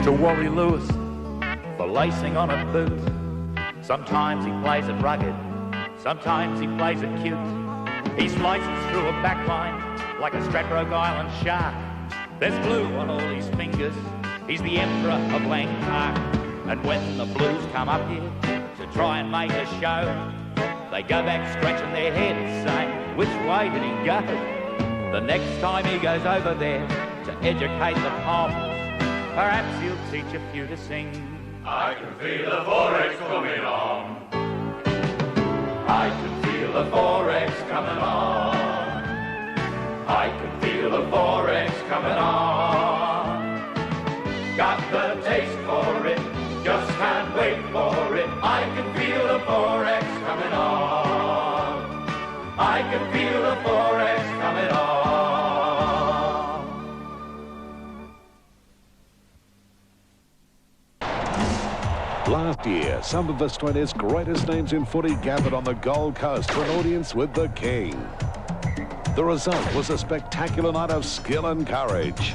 to Wally Lewis for lacing on a boot. Sometimes he plays it rugged, sometimes he plays it cute. He slices through a backline like a Stradbroke Island shark. There's blue on all his fingers, he's the emperor of Lang Park. And when the Blues come up here to try and make a show, they go back scratching their heads saying, which way did he go? The next time he goes over there to educate the Poms, perhaps he'll teach a few to sing. I can feel the forex coming on. I can feel the forex coming on. I can feel the forex coming on. Got the taste for it, just can't wait for it. I can feel the forex coming on. I can feel the forex coming on. Last year, some of Australia's greatest names in footy gathered on the Gold Coast for an audience with the King. The result was a spectacular night of skill and courage,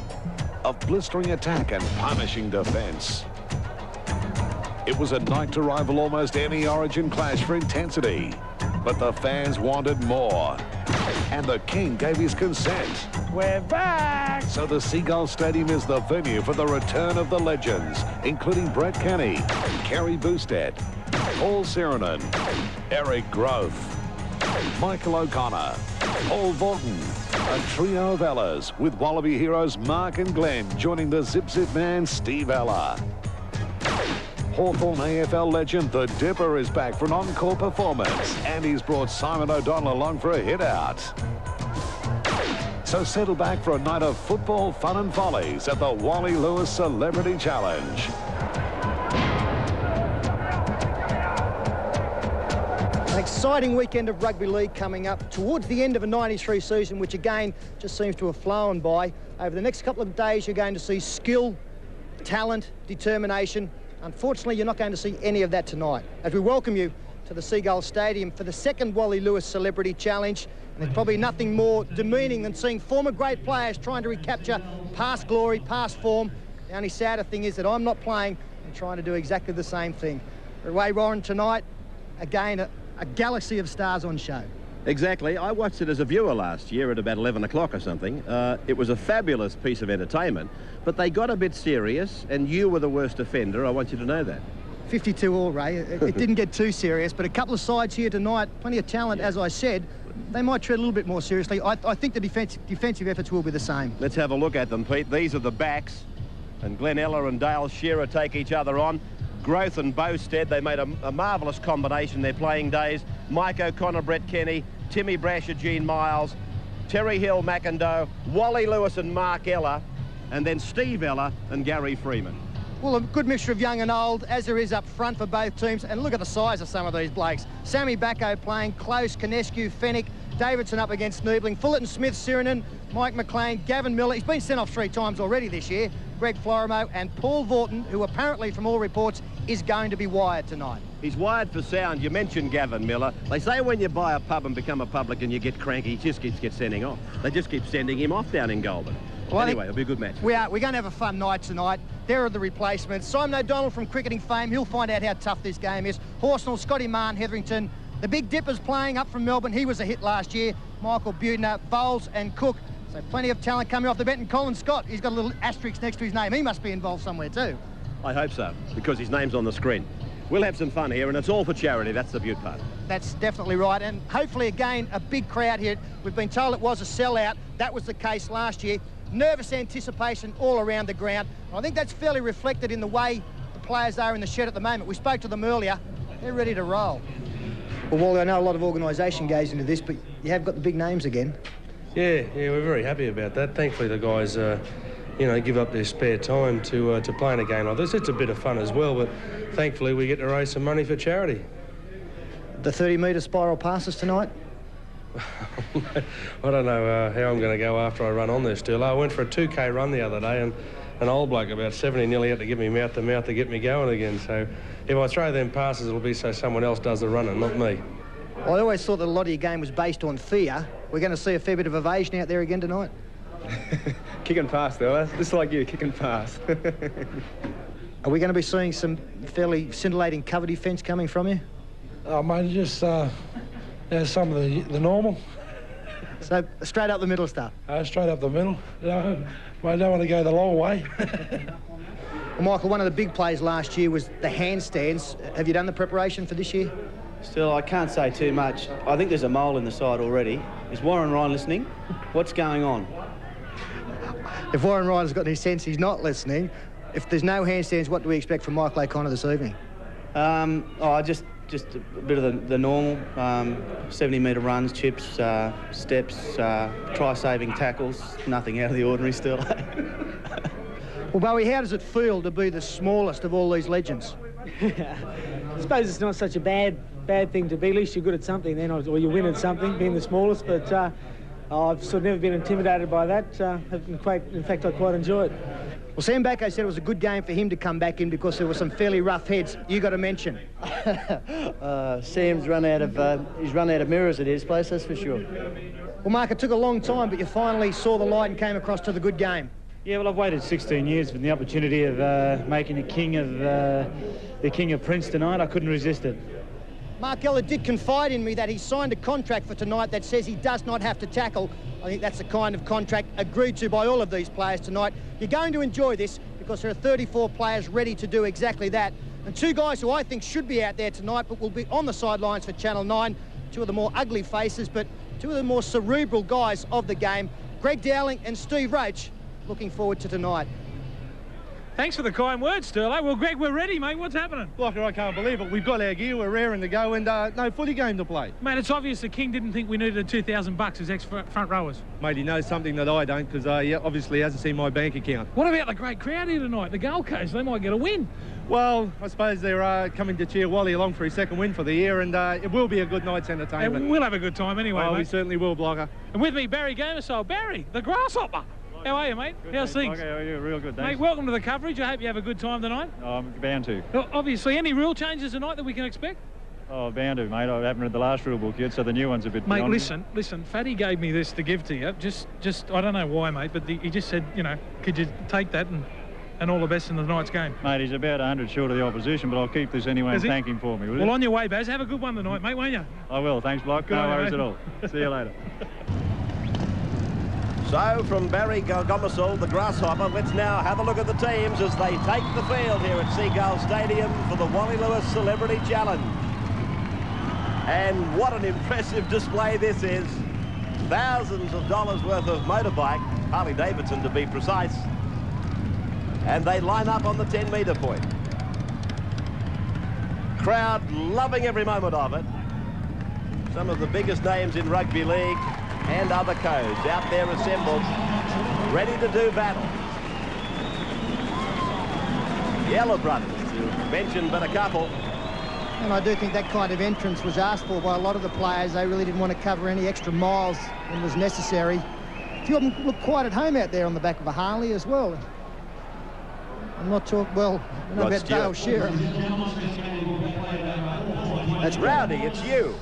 of blistering attack and punishing defence. It was a night to rival almost any Origin clash for intensity, but the fans wanted more, and the King gave his consent. We're back! So the Seagull Stadium is the venue for the return of the legends, including Brett Kenny, Kerry Boosted, Paul Sirenen, Eric Groth, Michael O'Connor, Paul Vaughton, a trio of Ellas with Wallaby heroes Mark and Glenn joining the Zip Zip man Steve Ella. Hawthorn AFL legend The Dipper is back for an encore performance, and he's brought Simon O'Donnell along for a hit-out. So settle back for a night of football fun and follies at the Wally Lewis Celebrity Challenge. An exciting weekend of rugby league coming up towards the end of a 93 season, which again just seems to have flown by. Over the next couple of days, you're going to see skill, talent, determination. Unfortunately, you're not going to see any of that tonight, as we welcome you to the Seagull Stadium for the second Wally Lewis Celebrity Challenge. And there's probably nothing more demeaning than seeing former great players trying to recapture past glory, past form. The only sadder thing is that I'm not playing and trying to do exactly the same thing. Away, Warren, tonight, again, a galaxy of stars on show. Exactly. I watched it as a viewer last year at about 11 o'clock or something. It was a fabulous piece of entertainment, but they got a bit serious, and you were the worst offender. I want you to know that. 52 all, Ray. It didn't get too serious, but a couple of sides here tonight, plenty of talent, as I said. They might tread a little bit more seriously. I think the defensive efforts will be the same. Let's have a look at them, Pete. These are the backs, and Glenn Ella and Dale Shearer take each other on. Groth and Bowstead, they made a marvellous combination their playing days. Mike O'Connor, Brett Kenny, Timmy Brasher, Gene Miles, Terry Hill, McIndoe, Wally Lewis and Mark Ella, and then Steve Ella and Gary Freeman. Well, a good mixture of young and old, as there is up front for both teams. And look at the size of some of these blokes. Sammy Bacco playing, Close, Canescu, Fennick, Davidson up against Noobling, Fullerton, Smith, Sirenen, Mike McLean, Gavin Miller. He's been sent off 3 times already this year. Greg Florimo and Paul Vaughton, who apparently, from all reports, is going to be wired tonight. He's wired for sound. You mentioned Gavin Miller. They say when you buy a pub and become a publican, you get cranky. He just keeps sending off. They just keep sending him off down in Goulburn. Well, anyway, it'll be a good match. We're going to have a fun night tonight. There are the replacements. Simon O'Donnell from cricketing fame. He'll find out how tough this game is. Horsnell, Scotty Marn, Hetherington. The Big Dipper's playing up from Melbourne. He was a hit last year. Michael Butner, Bowles and Cook. So plenty of talent coming off the bench. And Colin Scott, he's got a little asterisk next to his name. He must be involved somewhere too. I hope so, because his name's on the screen. We'll have some fun here, and it's all for charity. That's the beaut part. That's definitely right, and hopefully, again, a big crowd here. We've been told it was a sellout. That was the case last year. Nervous anticipation all around the ground. I think that's fairly reflected in the way the players are in the shed at the moment. We spoke to them earlier. They're ready to roll. Well, Wally, I know a lot of organisation goes into this, but you have got the big names again. Yeah, we're very happy about that. Thankfully, the guys, give up their spare time to play in a game like this. It's a bit of fun as well, but thankfully we get to raise some money for charity. The 30-metre spiral passes tonight? I don't know how I'm going to go after I run on this, still. I went for a 2K run the other day, and an old bloke about 70 nearly had to give me mouth-to-mouth to get me going again. So if I throw them passes, it'll be so someone else does the running, not me. Well, I always thought that a lot of your game was based on fear. We're going to see a fair bit of evasion out there again tonight. Kicking fast, though. Just like you, kicking fast. Are we going to be seeing some fairly scintillating cover defence coming from you? Oh, mate, just some of the normal. So straight up the middle stuff? Straight up the middle. I don't want to go the long way. Well, Michael, one of the big plays last year was the handstands. Have you done the preparation for this year? Still, I can't say too much. I think there's a mole in the side already. Is Warren Ryan listening? What's going on? If Warren Ryan's got any sense, he's not listening. If there's no handstands, what do we expect from Michael O'Connor this evening? Just a bit of the normal, 70-metre runs, chips, steps, try-saving tackles. Nothing out of the ordinary still. Well, Bowie, how does it feel to be the smallest of all these legends? I suppose it's not such a bad thing to be. At least you're good at something then, or you win at something, being the smallest. But I've sort of never been intimidated by that. In fact, I quite enjoy it. Well, Sam Bacco said it was a good game for him to come back in because there were some fairly rough heads. You got to mention. Sam's run out of mirrors at his place, that's for sure. Well, Mark, it took a long time, but you finally saw the light and came across to the good game. Yeah, well, I've waited 16 years for the opportunity of making the king of Prince tonight. I couldn't resist it. Mark Geller did confide in me that he signed a contract for tonight that says he does not have to tackle. I think that's the kind of contract agreed to by all of these players tonight. You're going to enjoy this because there are 34 players ready to do exactly that. And two guys who I think should be out there tonight but will be on the sidelines for Channel 9. Two of the more ugly faces, but two of the more cerebral guys of the game, Greg Dowling and Steve Roach. Looking forward to tonight. Thanks for the kind words, Sterlo. Well, Greg, we're ready, mate. What's happening? Blocker, I can't believe it. We've got our gear, we're raring to go, and no footy game to play. Mate, it's obvious the King didn't think we needed $2,000 as ex-front rowers. Mate, he knows something that I don't, because obviously hasn't seen my bank account. What about the great crowd here tonight, the Gold Coast? They might get a win. Well, I suppose they're coming to cheer Wally along for his second win for the year, and it will be a good night's entertainment. And we'll have a good time anyway, mate. We certainly will, Blocker. And with me, Barry Gamersole. Barry, the Grasshopper. How are you, mate? Good, how's things? Okay, how are you? Real good, thanks. Mate, welcome to the coverage. I hope you have a good time tonight. Oh, I'm bound to. Well, obviously, any rule changes tonight that we can expect? Oh, bound to, mate. I haven't read the last rule book yet, so the new one's a bit Mate, beyond. listen. Fatty gave me this to give to you. Just I don't know why, mate, but he just said, you know, could you take that and all the best in the night's game? Mate, he's about 100 short of the opposition, but I'll keep this anyway and thank him for me, will you? Well, on your way, Baz. Have a good one tonight, mate, won't you? I will. Thanks, Block. Good no on you, worries mate. at all. See you later. So, from Barry Gomersall, the Grasshopper, let's now have a look at the teams as they take the field here at Seagull Stadium for the Wally Lewis Celebrity Challenge. And what an impressive display this is. Thousands of dollars worth of motorbike, Harley Davidson to be precise. And they line up on the 10-metre point. Crowd loving every moment of it. Some of the biggest names in rugby league and other codes out there assembled, ready to do battle. Yellow Brothers, to mention but a couple. And I do think that kind of entrance was asked for by a lot of the players. They really didn't want to cover any extra miles than was necessary. A few of them look quite at home out there on the back of a Harley as well. I'm not talking, well, I know about Dale Shearer. That's Rowdy, it's you.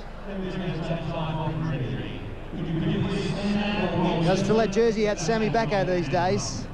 Does fill that jersey out Sammy Bacco these days.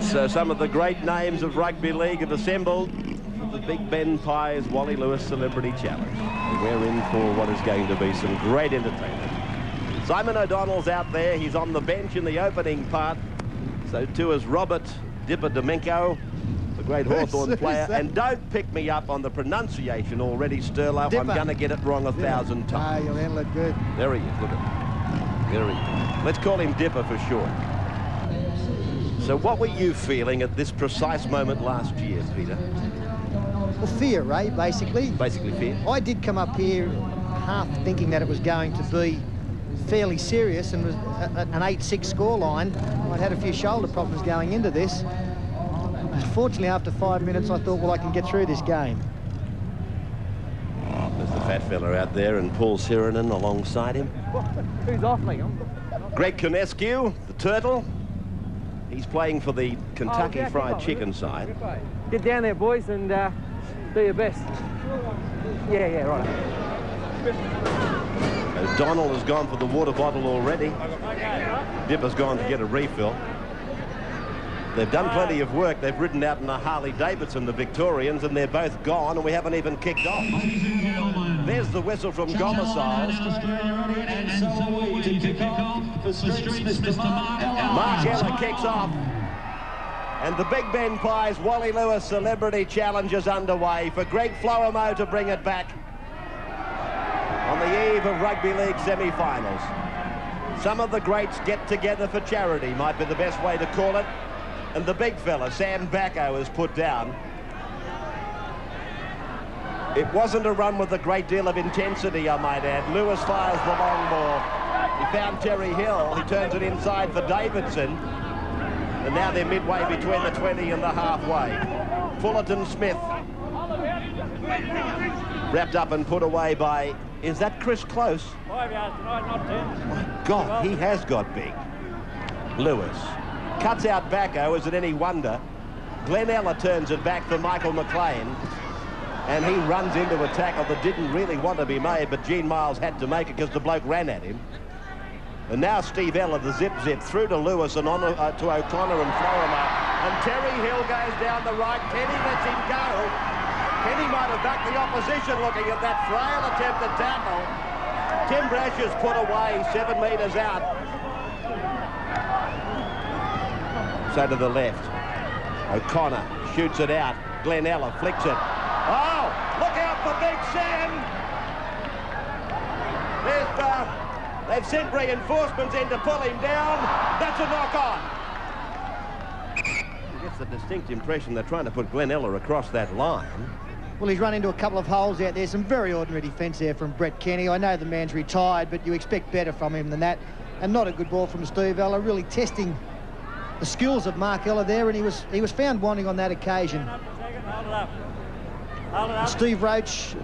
So some of the great names of rugby league have assembled. Big Ben Pie's Wally Lewis Celebrity Challenge. And we're in for what is going to be some great entertainment. Simon O'Donnell's out there. He's on the bench in the opening part. So too is Robert Dipper Domingo, the great Hawthorn player. And don't pick me up on the pronunciation already, Sterlo. Dipper. I'm going to get it wrong 1,000 times. Ah, you'll handle it good. There he is, look at him. There he is. Let's call him Dipper for short. So what were you feeling at this precise moment last year, Peter? Well, fear, Ray, basically. Basically fear? I did come up here half thinking that it was going to be fairly serious and was an 8-6 scoreline. I'd had a few shoulder problems going into this. Fortunately, after 5 minutes, I thought, well, I can get through this game. Oh, there's the fat fella out there and Paul Sirenen alongside him. Who's off me? Greg Konescu, the turtle. He's playing for the Kentucky Fried Chicken side. Get down there, boys, and do your best. Yeah, right. O'Donnell has gone for the water bottle already. Dipper's gone to get a refill. They've done plenty of work. They've ridden out in a Harley Davidson, the Victorians, and they're both gone, and we haven't even kicked off. There's the whistle from Gomersal's. Mark Ella kicks off. And the Big Ben Pies Wally Lewis Celebrity Challenge is underway for Greg Flowermo to bring it back on the eve of Rugby League semi-finals. Some of the greats get together for charity, might be the best way to call it. And the big fella, Sam Bacco, is put down. It wasn't a run with a great deal of intensity, I might add. Lewis fires the long ball. He found Terry Hill. He turns it inside for Davidson. And now they're midway between the 20 and the halfway. Fullerton Smith. Wrapped up and put away by, is that Chris Close? 5 yards tonight, not 10. My God, he has got big. Lewis. Cuts out Bacco. Is it any wonder? Glenn Ella turns it back for Michael McLean. And he runs into a tackle that didn't really want to be made, but Gene Miles had to make it because the bloke ran at him. And now Steve Ella, the zip-zip, through to Lewis and on to O'Connor and Florimar. And Terry Hill goes down the right. Kenny lets him go. Kenny might have backed the opposition looking at that frail attempt at tackle. Tim Brasher's put away 7 metres out. So to the left. O'Connor shoots it out. Glenn Ella flicks it. Oh, look out for Big Sam. They've sent reinforcements in to pull him down. That's a knock-on. He gets the distinct impression they're trying to put Glenn Ella across that line. Well, he's run into a couple of holes out there. Some very ordinary defence there from Brett Kenny. I know the man's retired, but you expect better from him than that. And not a good ball from Steve Ella, really testing the skills of Mark Ella there, and he was found wanting on that occasion. Steve Roach.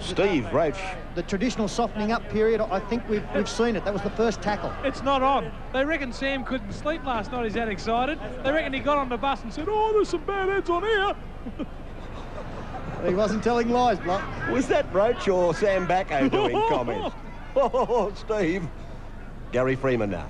The traditional softening up period, I think we've seen it. That was the first tackle. It's not on. They reckon Sam couldn't sleep last night. He's that excited. They reckon he got on the bus and said, oh, there's some bad heads on here. He wasn't telling lies, Block. Was that Roach or Sam Bacco doing comments? Oh, Steve. Gary Freeman now.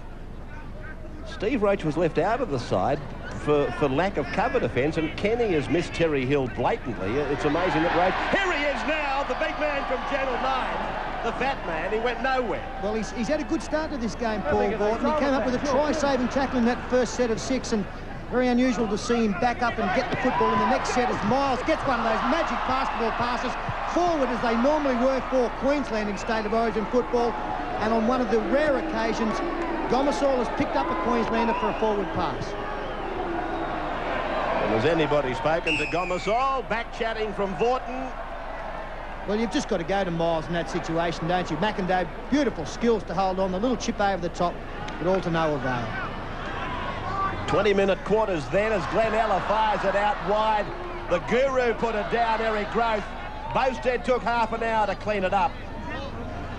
Steve Roach was left out of the side for lack of cover defence, and Kenny has missed Terry Hill blatantly. It's amazing that Roach... Here he is now, the big man from Channel 9, the fat man. He went nowhere. Well, he's had a good start to this game, Paul Gordon. He came up with a try-saving tackle in that first set of 6, and very unusual to see him back up and get the football in the next set as Miles gets one of those magic basketball passes forward as they normally were for Queensland in State of Origin football. And on one of the rare occasions, Gomersall has picked up a Queenslander for a forward pass. And has anybody spoken to Gomersall? Back chatting from Vorton. Well, you've just got to go to Miles in that situation, don't you? McIndoe, beautiful skills to hold on. The little chip over the top, but all to no avail. 20-minute quarters then as Glenn Ella fires it out wide. The Guru put it down, Eric Growth. Bowstead took half an hour to clean it up.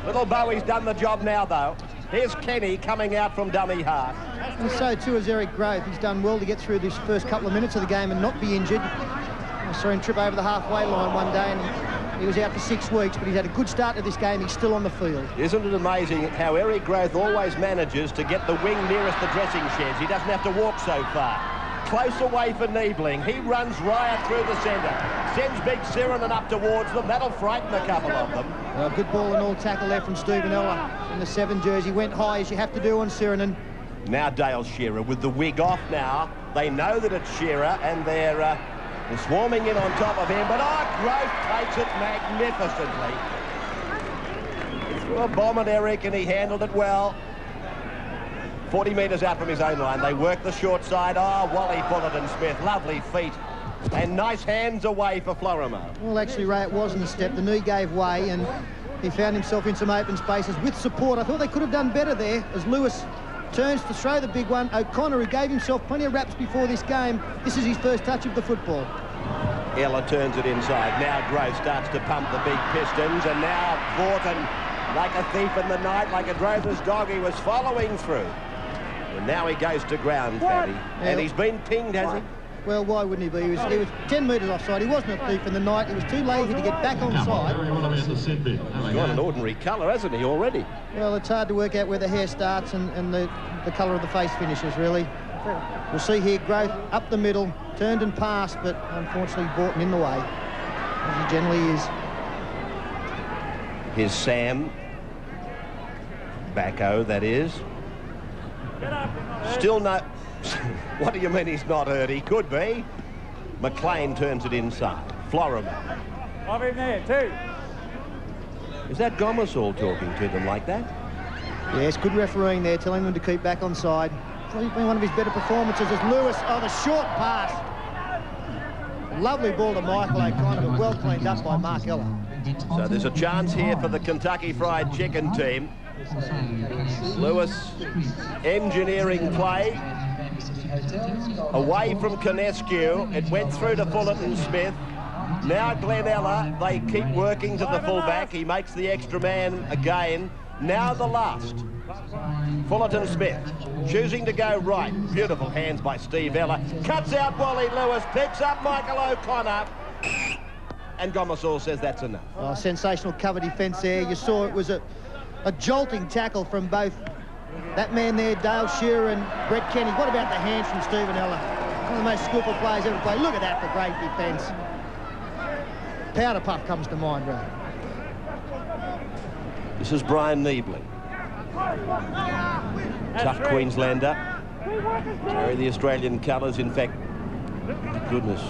Little Bowie's done the job now, though. Here's Kenny coming out from dummy half. And so too is Eric Grove. He's done well to get through this first couple of minutes of the game and not be injured. I saw him trip over the halfway line one day and he was out for 6 weeks, but he's had a good start to this game. He's still on the field. Isn't it amazing how Eric Growth always manages to get the wing nearest the dressing sheds? He doesn't have to walk so far. Close away for Niebling. He runs riot through the centre. Sends big Sirenin up towards them. That'll frighten a couple of them. Good ball and all tackle there from Stephen Ella in the 7 jersey. Went high, as you have to do on Sirenin. Now Dale Shearer with the wig off now. They know that it's Shearer, and they're swarming in on top of him. But Grove takes it magnificently. He threw a bomb at Eric, and he handled it well. 40 metres out from his own line. They work the short side. Wally Fullerton Smith, lovely feet. And nice hands away for Florimo. Well, actually, Ray, it wasn't a step. The knee gave way, and he found himself in some open spaces with support. I thought they could have done better there as Lewis turns to throw the big one. O'Connor, who gave himself plenty of raps before this game, this is his first touch of the football. Ella turns it inside. Now Grove starts to pump the big pistons, and now Vorton, like a thief in the night, like a drover's dog, he was following through. And now he goes to ground, Paddy. And he's been pinged, has he? Well, why wouldn't he be? He was 10 metres offside. He wasn't a thief in the night. He was too lazy to get back on side. He's got an ordinary colour, hasn't he, already? Well, it's hard to work out where the hair starts and the colour of the face finishes, really. We'll see here, Growth up the middle, turned and passed, but unfortunately Borton in the way, as he generally is. Here's Sam. Backo, that is. Still no... What do you mean he's not hurt? He could be. McLean turns it inside. Florimo. Off him there, 2. Is that Gomersall talking to them like that? Yes, good refereeing there, telling them to keep back on side. Probably been one of his better performances as Lewis. The short pass. Lovely ball to Michael O'Connor, but well cleaned up by Mark Ella. So there's a chance here for the Kentucky Fried Chicken team. Lewis engineering play. Away from Conescu, it went through to Fullerton Smith. Now Glenn Ella, they keep working to the fullback. He makes the extra man again. Now the last. Fullerton Smith choosing to go right. Beautiful hands by Steve Ella. Cuts out Wally Lewis, picks up Michael O'Connor. And Gomersall says that's enough. Sensational cover defence there. You saw it was a jolting tackle from both that man there, Dale Shearer, and Brett Kenny. What about the hands from Stephen Ella? One of the most skillful players ever played. Look at that for great defence. Powder puff comes to mind, really. This is Brian Niebling. Tough Queenslander. Carry the Australian colours. In fact, goodness,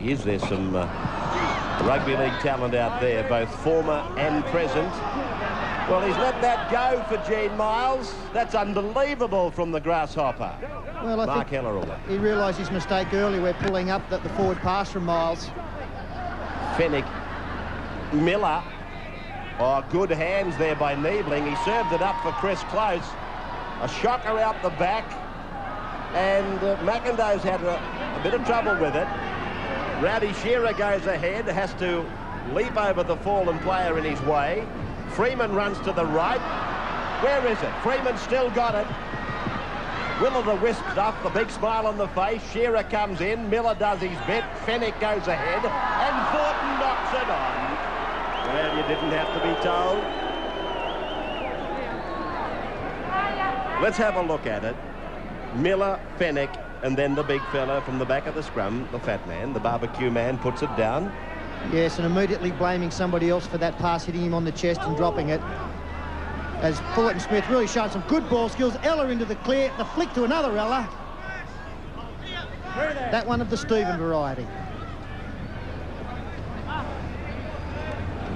is there some rugby league talent out there, both former and present. Well, he's let that go for Gene Miles. That's unbelievable from the Grasshopper. Well, I Mark think Heller away. He realised his mistake early. We're pulling up the forward pass from Miles. Fennick. Miller. Good hands there by Niebling. He served it up for Chris Close. A shocker out the back. And McIndoe's had a bit of trouble with it. Rowdy Shearer goes ahead, has to leap over the fallen player in his way. Freeman runs to the right. Where is it? Freeman still got it. Will-o'-the-wisp stuff, the big smile on the face. Shearer comes in. Miller does his bit. Fennick goes ahead. And Thornton knocks it on. Well, you didn't have to be told. Let's have a look at it. Miller, Fennick, and then the big fella from the back of the scrum, the fat man, the barbecue man, puts it down. Yes, and immediately blaming somebody else for that pass, hitting him on the chest and dropping it. As Fullerton Smith really showed some good ball skills. Ella into the clear, the flick to another Ella. That one of the Stephen variety.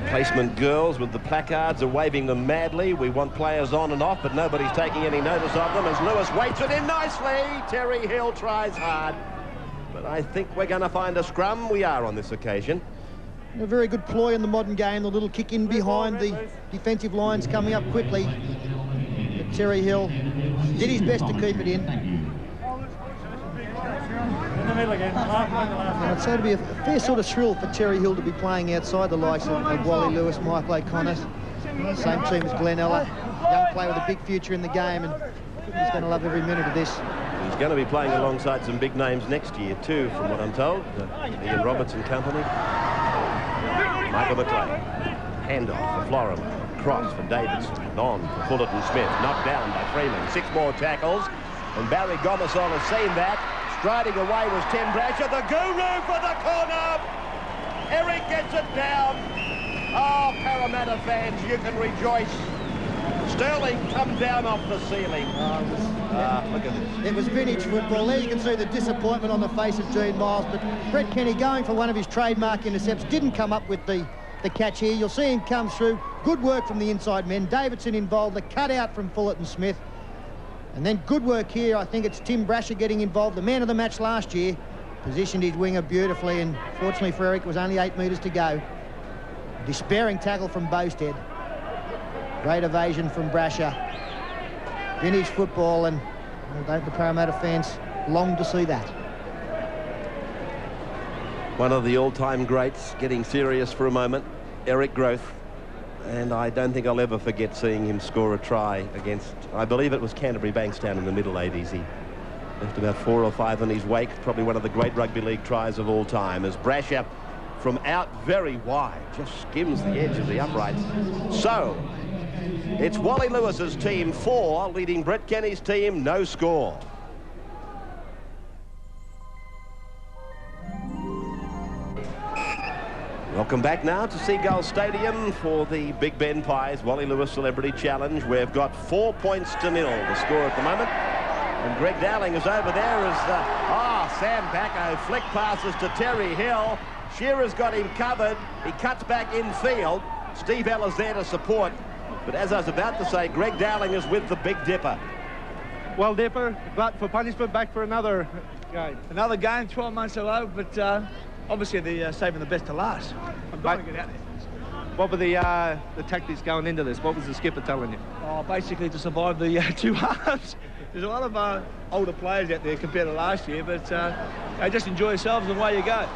Placement girls with the placards are waving them madly. We want players on and off, but nobody's taking any notice of them as Lewis waits it in nicely. Terry Hill tries hard. But I think we're going to find a scrum. We are on this occasion. A very good ploy in the modern game, the little kick in behind the defensive lines coming up quickly. But Terry Hill did his best to keep it in. In the middle again. And I'd say it'd be a fair sort of thrill for Terry Hill to be playing outside the likes of Wally Lewis, Michael O'Connor. Same team as Glenn Ella. Young player with a big future in the game, and he's going to love every minute of this. He's going to be playing alongside some big names next year too, from what I'm told. Ian Roberts and company. Michael McLean. Handoff for Florimo. Cross for Davidson. On for Fullerton Smith. Knocked down by Freeman. 6 more tackles. And Barry Gomersall has seen that. Striding away was Tim Brasher. The guru for the corner. Eric gets it down. Oh, Parramatta fans, you can rejoice. Sterling come down off the ceiling. Look at this. It was vintage football. There you can see the disappointment on the face of Gene Miles, but Brett Kenny, going for one of his trademark intercepts, didn't come up with the catch here. You'll see him come through. Good work from the inside men. Davidson involved, the cutout from Fullerton Smith. And then good work here. I think it's Tim Brasher getting involved, the man of the match last year. Positioned his winger beautifully, and fortunately for Eric, it was only 8 metres to go. Despairing tackle from Bowstead. Great evasion from Brasher. Vintage football, and don't the Parramatta fans long to see that. One of the all-time greats getting serious for a moment, Eric Growth. And I don't think I'll ever forget seeing him score a try against, I believe it was Canterbury Bankstown in the middle 80s. He left about 4 or 5 in his wake. Probably one of the great rugby league tries of all time, as Brasher from out very wide just skims the edge of the uprights. So it's Wally Lewis's team 4 leading Brett Kenny's team no score. Welcome back now to Seagull Stadium for the Big Ben Pies Wally Lewis Celebrity Challenge. We've got 4 points to 0 the score at the moment. And Greg Dowling is over there as Sam Backo flick passes to Terry Hill. Shearer's got him covered. He cuts back infield. Steve Eller's there to support. But as I was about to say, Greg Dowling is with the Big Dipper. Well, Dipper, but for punishment, back for another game. Another game, 12 months ago, but obviously they're saving the best to last. I'm going to get out there. What were the tactics going into this? What was the skipper telling you? Oh, basically to survive the 2 halves. There's a lot of older players out there compared to last year, but just enjoy yourselves and away you go.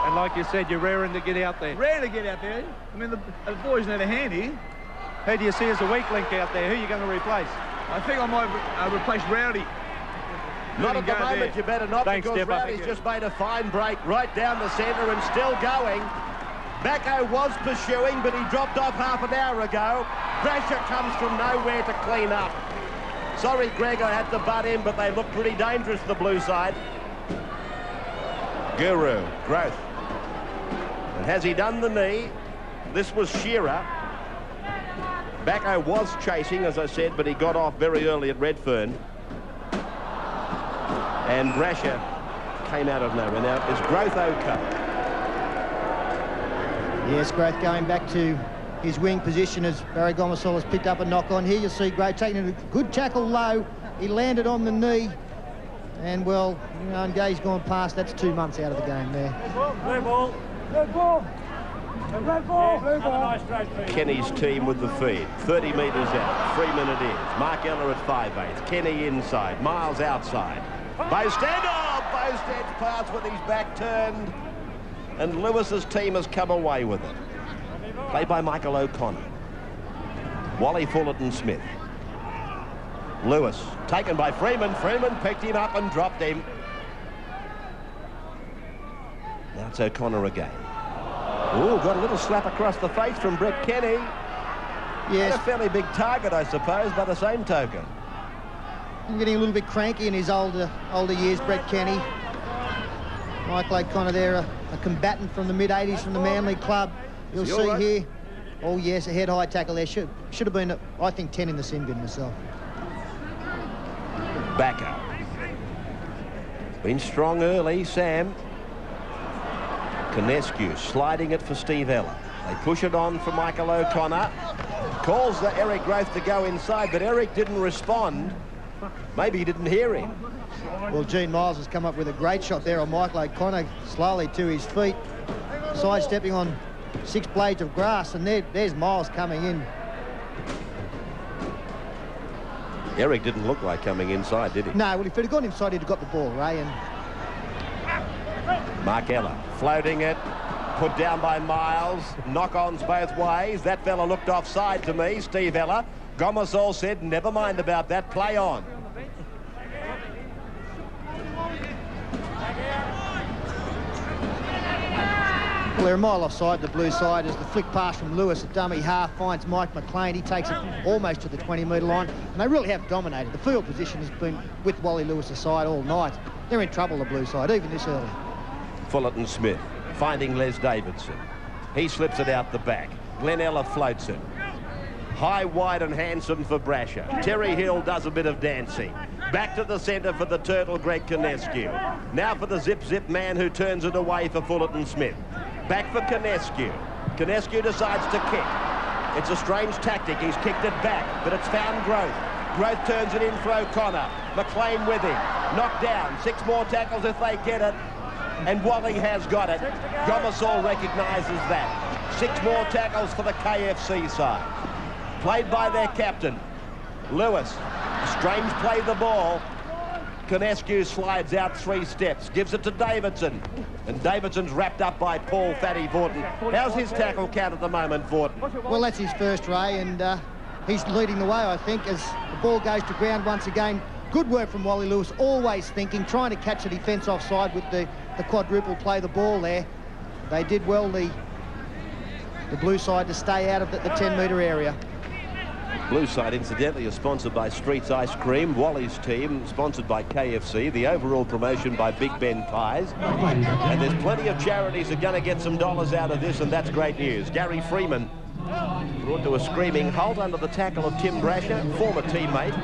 And like you said, you're raring to get out there. Raring to get out there. I mean, the boys never handy. Who do you see as a weak link out there? Who are you going to replace? I think I might replace Rowdy. Not at the moment, you better not. Thanks, because Rowdy's just made a fine break right down the centre and still going. Backo was pursuing, but he dropped off half an hour ago. Brasher comes from nowhere to clean up. Sorry, Greg, I had to butt in, but they look pretty dangerous, the blue side. Guru, Growth. And has he done the knee? This was Shearer. Backo was chasing, as I said, but he got off very early at Redfern. And Brasher came out of nowhere. Now, is Growth okay? Yes, Growth going back to his wing position as Barry Gomersall has picked up a knock on. Here you'll see Growth taking a good tackle low. He landed on the knee. And, well, you know, and Gay's gone past. That's 2 months out of the game there. Blue ball. Red ball. Red ball. Blue ball. Kenny's team with the feed. 30 metres out. 3 minute is. Mark Eller at 5/8. Kenny inside. Miles outside. Bowstead. Oh, Bowstead's pass with his back turned. And Lewis's team has come away with it. Played by Michael O'Connor. Wally Fullerton Smith. Lewis taken by Freeman. Freeman picked him up and dropped him. Now it's O'Connor again. Oh, got a little slap across the face from Brett Kenny. Yes. A fairly big target, I suppose, by the same token. I'm getting a little bit cranky in his older years, Brett Kenny. Michael O'Connor there, a combatant from the mid-80s from the Manly club. You'll see right here. Oh, yes, a head-high tackle there. Should have been, I think, 10 in the sin bin myself. Backo. Been strong early, Sam. Conescu sliding it for Steve Eller. They push it on for Michael O'Connor. Calls the Eric Growth to go inside, but Eric didn't respond. Maybe he didn't hear him. Well, Gene Miles has come up with a great shot there on Michael O'Connor, slowly to his feet, sidestepping on 6 blades of grass, and there's Miles coming in. Eric didn't look like coming inside, did he? No, well, if he'd have gone inside, he'd have got the ball, Ray. And Mark Eller floating it, put down by Miles. Knock-ons both ways. That fella looked offside to me, Steve Eller. Gomersall said, never mind about that, play on. Well, they're a mile offside, the blue side, as the flick pass from Lewis at dummy half finds Mike McLean. He takes it almost to the 20-metre line, and they really have dominated. The field position has been with Wally Lewis's side all night. They're in trouble, the blue side, even this early. Fullerton Smith finding Les Davidson. He slips it out the back. Glenn Eller floats it. High, wide and handsome for Brasher. Terry Hill does a bit of dancing. Back to the centre for the turtle, Greg Conescu. Now for the zip man who turns it away for Fullerton Smith. Back for Conescu. Conescu decides to kick. It's a strange tactic. He's kicked it back, but it's found Growth. Growth turns it in for O'Connor. McLean with him. Knocked down. 6 more tackles if they get it. And Wally has got it. Gomersall recognises that. 6 more tackles for the KFC side. Played by their captain, Lewis. Strange play the ball. Conescu slides out 3 steps, gives it to Davidson. And Davidson's wrapped up by Paul Fatty Vorton. How's his tackle count at the moment, Vorton? Well, that's his first, Ray, and he's leading the way, I think, as the ball goes to ground once again. Good work from Wally Lewis, always thinking, trying to catch the defence offside with the quadruple play the ball there. They did well, the blue side, to stay out of the 10-metre area. Blue side, incidentally, is sponsored by Streets Ice Cream. Wally's team, sponsored by KFC. The overall promotion by Big Ben Pies. And there's plenty of charities that are going to get some dollars out of this, and that's great news. Gary Freeman brought to a screaming halt under the tackle of Tim Brasher, former teammate.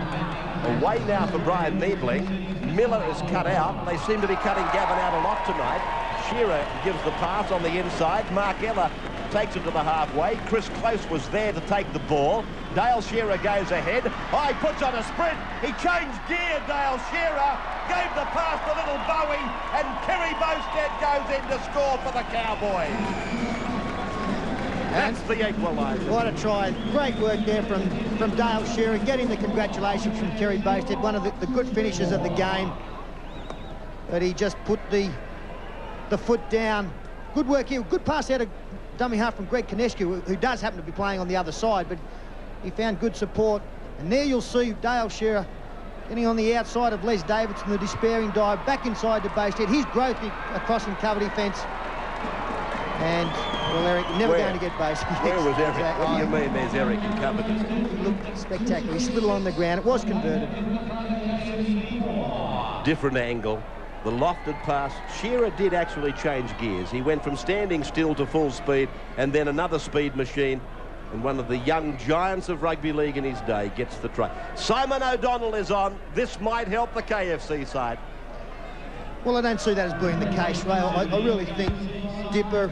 Away now for Brian Niebling. Miller is cut out. They seem to be cutting Gavin out a lot tonight. Shearer gives the pass on the inside. Mark Eller takes it to the halfway. Chris Close was there to take the ball. Dale Shearer goes ahead. Oh, he puts on a sprint. He changed gear, Dale Shearer. Gave the pass to little Bowie. And Kerry Bowstead goes in to score for the Cowboys. That's the equaliser. What a try. Great work there from Dale Shearer, getting the congratulations from Kerry Bowstead, one of the good finishers of the game. But he just put the foot down. Good work here. Good pass out of dummy half from Greg Conescu, who does happen to be playing on the other side, but he found good support. And there you'll see Dale Shearer getting on the outside of Les Davidson, the despairing dive, back inside to Bowstead. His growth across in cover defence. And, well, Eric, never going to get Bowstead. Where was Eric? What do you mean there's Eric in cover defence? He looked spectacular. He's still on the ground. It was converted. Different angle. The lofted pass. Shearer did actually change gears. He went from standing still to full speed, and then another speed machine. And one of the young giants of rugby league in his day gets the try. Simon O'Donnell is on. This might help the KFC side. Well, I don't see that as being the case, Ray. I really think Dipper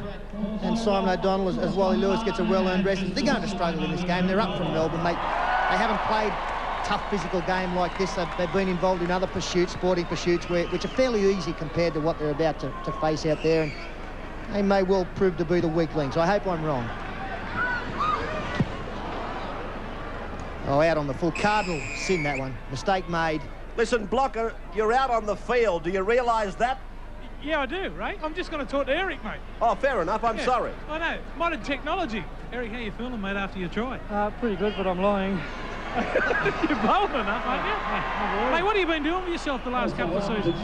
and Simon O'Donnell, as Wally Lewis gets a well-earned rest, they're going to struggle in this game. They're up from Melbourne. They haven't played a tough physical game like this. They've been involved in other pursuits, sporting pursuits, which are fairly easy compared to what they're about to face out there. And they may well prove to be the weak links. I hope I'm wrong. Oh, out on the full. Cardinal sin that one. Mistake made. Listen, Blocker, you're out on the field. Do you realise that? Yeah, I do, Ray. I'm just going to talk to Eric, mate. Oh, fair enough. I'm sorry. I know. Modern technology. Eric, how you feeling, mate, after your try? Pretty good, but I'm lying. You're bold enough, aren't you? Mate, what have you been doing with yourself the last couple of seasons?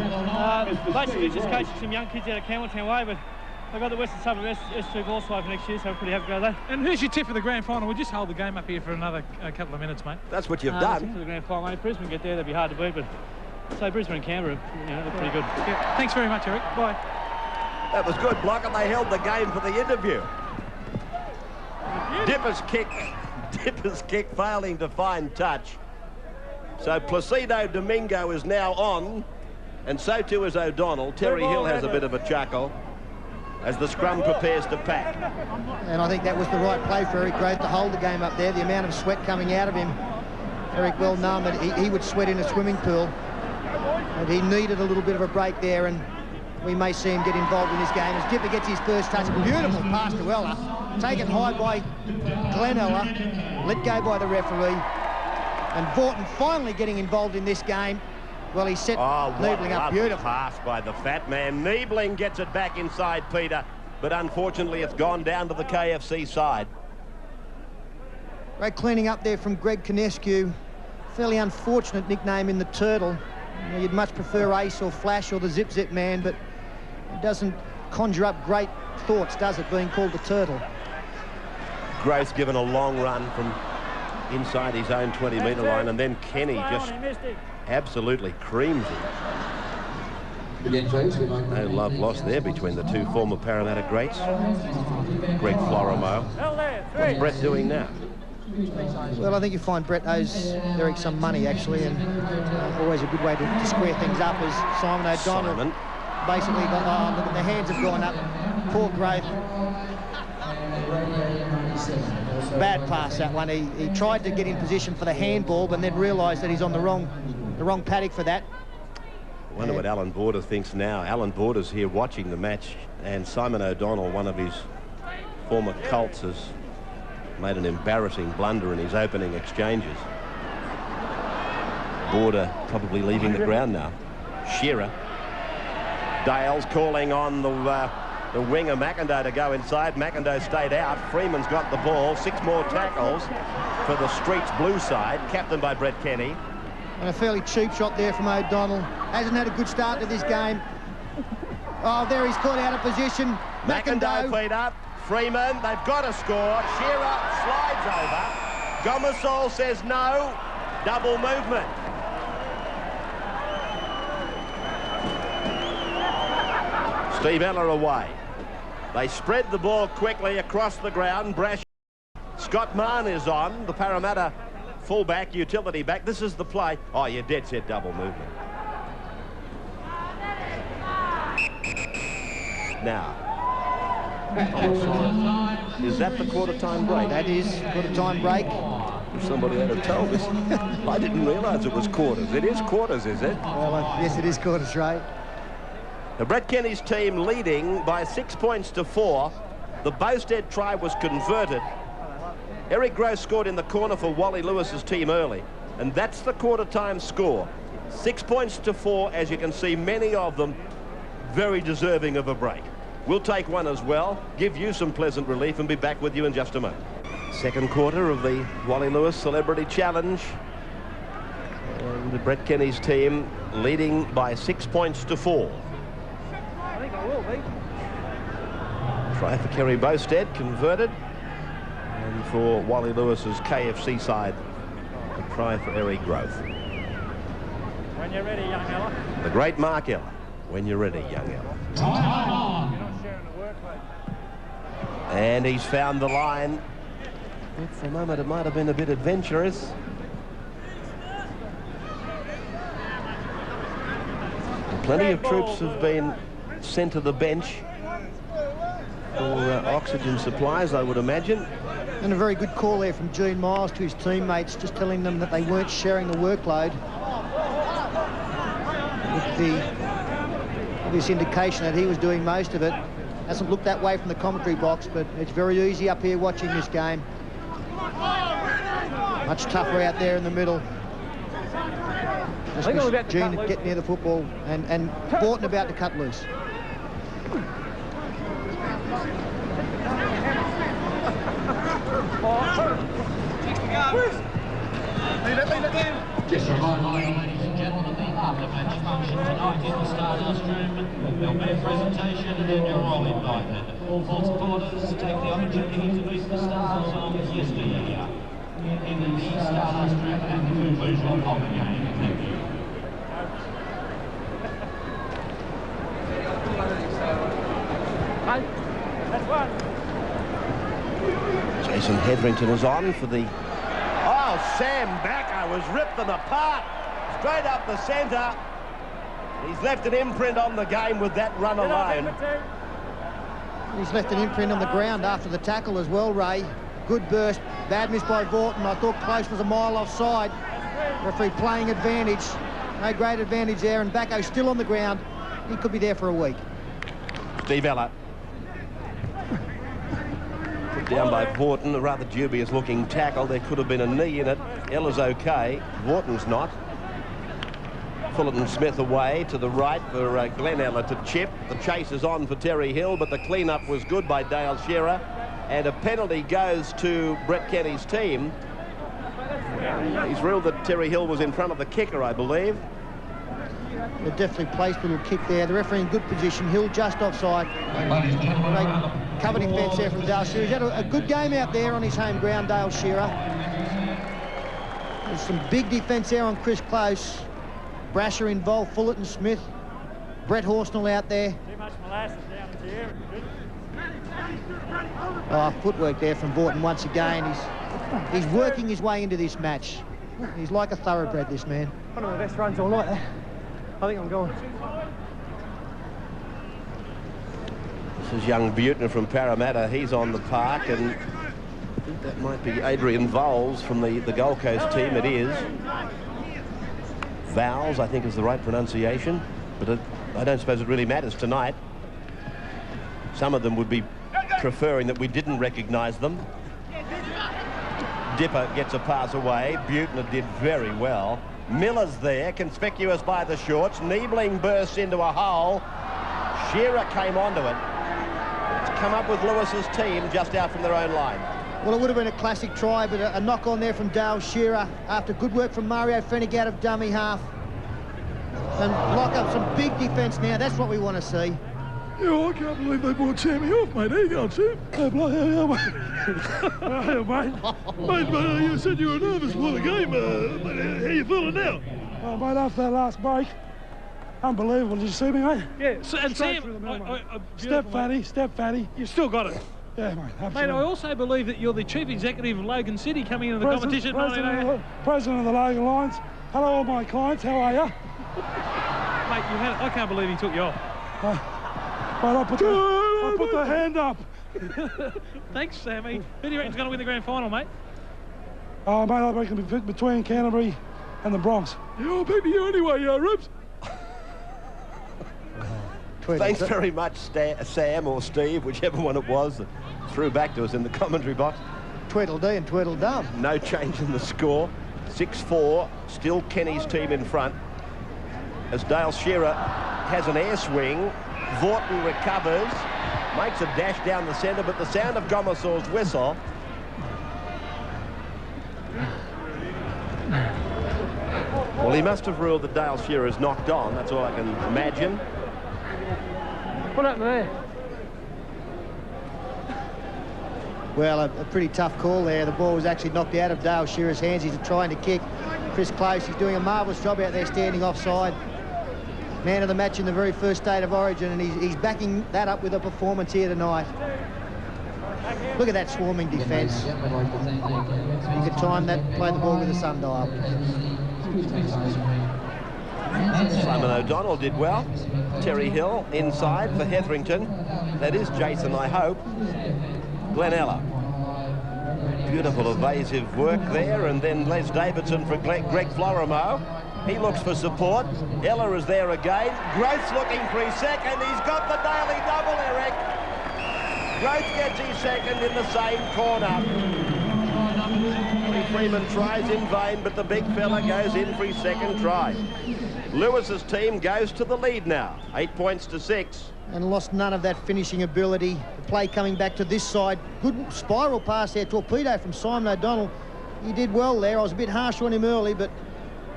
Basically just coaching some young kids out of Campbelltown Way, but I got the Western Suburb S2 ball side for next year, so I'm pretty happy to go there. And who's your tip for the grand final? We'll just hold the game up here for another couple of minutes, mate. That's what you've done. For the grand final, mate. Brisbane get there, they'd be hard to beat, but say Brisbane and Canberra, they're pretty good. Yeah, thanks very much, Eric. Bye. That was good, Blocker. They held the game for the interview. Dipper's kick failing to find touch. So Placido Domingo is now on, and so too is O'Donnell. Terry Hill has a bit of a chuckle as the scrum prepares to pack. And I think that was the right play for Eric Growth to hold the game up there. The amount of sweat coming out of him. Eric well known that he would sweat in a swimming pool. And he needed a little bit of a break there, and we may see him get involved in this game as Dipper gets his first touch. Beautiful pass to Eller. Taken high by Glenn Eller. Let go by the referee. And Vorton finally getting involved in this game. Well, he set Niebling up beautiful. Pass by the fat man. Niebling gets it back inside Peter, but unfortunately it's gone down to the KFC side. Great cleaning up there from Greg Conescu. Fairly unfortunate nickname in the Turtle. You know, you'd much prefer Ace or Flash or the Zip man, but it doesn't conjure up great thoughts, does it, being called the Turtle? Grace given a long run from inside his own 20-metre line, and then Kenny just absolutely creams him. No love lost there between the two former Parramatta greats. Greg Florimo. What's Brett doing now? Well, I think you find Brett owes Eric some money, actually, and always a good way to square things up is Simon O'Donnell. Basically got, look, the hands have gone up. Poor growth. Bad pass, that one. He tried to get in position for the handball, but then realised that he's on the wrong paddock for that. I wonder what Alan Border thinks now. Alan Border's here watching the match, and Simon O'Donnell, one of his former Colts, has made an embarrassing blunder in his opening exchanges. Border probably leaving the ground now. Shearer. Dale's calling on the winger McIndoe to go inside. McIndoe stayed out. Freeman's got the ball. 6 more tackles for the Streets blue side, captained by Brett Kenny. And a fairly cheap shot there from O'Donnell. Hasn't had a good start to this game. Oh, there he's caught out of position. McIndoe feet up. Freeman, they've got to score. Shearer slides over. Gomersall says no. Double movement. Steve Ella away. They spread the ball quickly across the ground. Brash. Scott Mann is on, the Parramatta fullback, utility back. This is the play. Oh, you're dead set double movement. Now. Is that the quarter-time break? That is quarter-time break. If somebody had have told us. I didn't realise it was quarters. It is quarters, is it? Well, yes, it is quarters, Ray. The Brett Kenny's team leading by 6 points to 4. The Bowstead try was converted. Eric Gross scored in the corner for Wally Lewis's team early, and that's the quarter-time score. 6 points to 4, as you can see, many of them very deserving of a break. We'll take one as well, give you some pleasant relief, and be back with you in just a moment. Second quarter of the Wally Lewis Celebrity Challenge. And the Brett Kenny's team leading by 6 points to 4. I think I will be. Try for Kerry Bowstead, converted. And for Wally Lewis's KFC side, a try for Eric Growth. When you're ready, young Ella. The great Mark Ella. When you're ready, young Ella. And he's found the line. But for a moment, it might have been a bit adventurous. Plenty of troops have been sent to the bench for oxygen supplies, I would imagine. And a very good call there from Gene Miles to his teammates, just telling them that they weren't sharing the workload. With the obvious indication that he was doing most of it. Hasn't looked that way from the commentary box, but it's very easy up here watching this game. Much tougher out there in the middle. Just with Gene getting near the football and Borton about to cut loose. Just a reminder, ladies and gentlemen, the after-match function tonight in the Stardust Room. There'll be a presentation and you're all invited. All supporters take the opportunity to meet the stars of yesteryear in the Stardust Room at the conclusion of the game. Thank you. That's one. Jason Hetherington is on for the... Oh, Sam Backer was ripped them apart. Straight up the centre. He's left an imprint on the game with that run alone. He's left an imprint on the ground after the tackle as well, Ray. Good burst. Bad miss by Vorton. I thought Close was a mile offside. Referee playing advantage. No great advantage there, and Bacco still on the ground. He could be there for a week. Steve Ella. Put down by Vorton, a rather dubious looking tackle. There could have been a knee in it. Ella's okay. Vorton's not. Fullerton Smith away to the right for Glenn Ella to chip. The chase is on for Terry Hill, but the clean-up was good by Dale Shearer. And a penalty goes to Brett Kenny's team. He's ruled that Terry Hill was in front of the kicker, I believe. They definitely placed a little kick there. The referee in good position. Hill just offside. Great cover defence there from Dale Shearer. He's had a good game out there on his home ground, Dale Shearer. There's some big defence there on Chris Close. Brasher involved, Fullerton Smith. Brett Horsnell out there. Too much molasses down in the air. Oh, footwork there from Vaughton once again. He's working his way into this match. He's like a thoroughbred, this man. One of my best runs all night there. I think I'm going. This is young Buettner from Parramatta. He's on the park, and I think that might be Adrian Voles from the Gold Coast team. It is. Vowles, I think, is the right pronunciation, but I don't suppose it really matters tonight. Some of them would be preferring that we didn't recognise them. Dipper gets a pass away. Buettner did very well. Miller's there, conspicuous by the shorts. Niebling bursts into a hole. Shearer came onto it. It's come up with Lewis's team just out from their own line. Well, it would have been a classic try, but a knock on there from Dale Shearer after good work from Mario Fennick out of dummy half. And lock up some big defence now. That's what we want to see. Yeah, I can't believe they brought Sammy off, mate. How you going, Sam? Hey, bloody hell, mate. Mate, you said you were nervous before the game. How you feeling now? Oh, mate, after that last break, unbelievable. Did you see me, mate? Yeah, so, and Straight Sam, through the middle, mate. step fatty. You still got it. Yeah, mate, absolutely. Mate, I also believe that you're the chief executive of Logan City coming into the competition. President of the Logan Lions. Hello, all my clients. How are you? Mate, I can't believe he took you off. Mate, I put the hand up. Thanks, Sammy. Who do you reckon's going to win the grand final, mate? Oh, mate, I reckon between Canterbury and the Bronx. Yeah, I'll beat you anyway, Ribs. Thanks very much, Sam or Steve, whichever one it was, that threw back to us in the commentary box. Tweedledee and Tweedledum. No change in the score. 6-4, still Kenny's team in front. As Dale Shearer has an air swing, Vaughton recovers, makes a dash down the centre, but the sound of Gomersaw's whistle. Well, he must have ruled that Dale Shearer's knocked on, that's all I can imagine. What happened there? Well, a pretty tough call there. The ball was actually knocked out of Dale Shearer's hands. He's trying to kick. Chris Close, he's doing a marvellous job out there standing offside. Man of the match in the very first state of origin, and he's backing that up with a performance here tonight. Look at that swarming defence. You could time that, play the ball with a sundial. Simon O'Donnell did well. Terry Hill inside for Hetherington. That is Jason, I hope. Glenn Eller. Beautiful evasive work there, and then Les Davidson for Greg Florimo. He looks for support. Eller is there again. Groth's looking for his second. He's got the daily double, Eric. Groth gets his second in the same corner. Freeman tries in vain, but the big fella goes in for his second try. Lewis's team goes to the lead now, 8 points to 6. And lost none of that finishing ability. The play coming back to this side. Good spiral pass there, torpedo from Simon O'Donnell. He did well there. I was a bit harsh on him early, but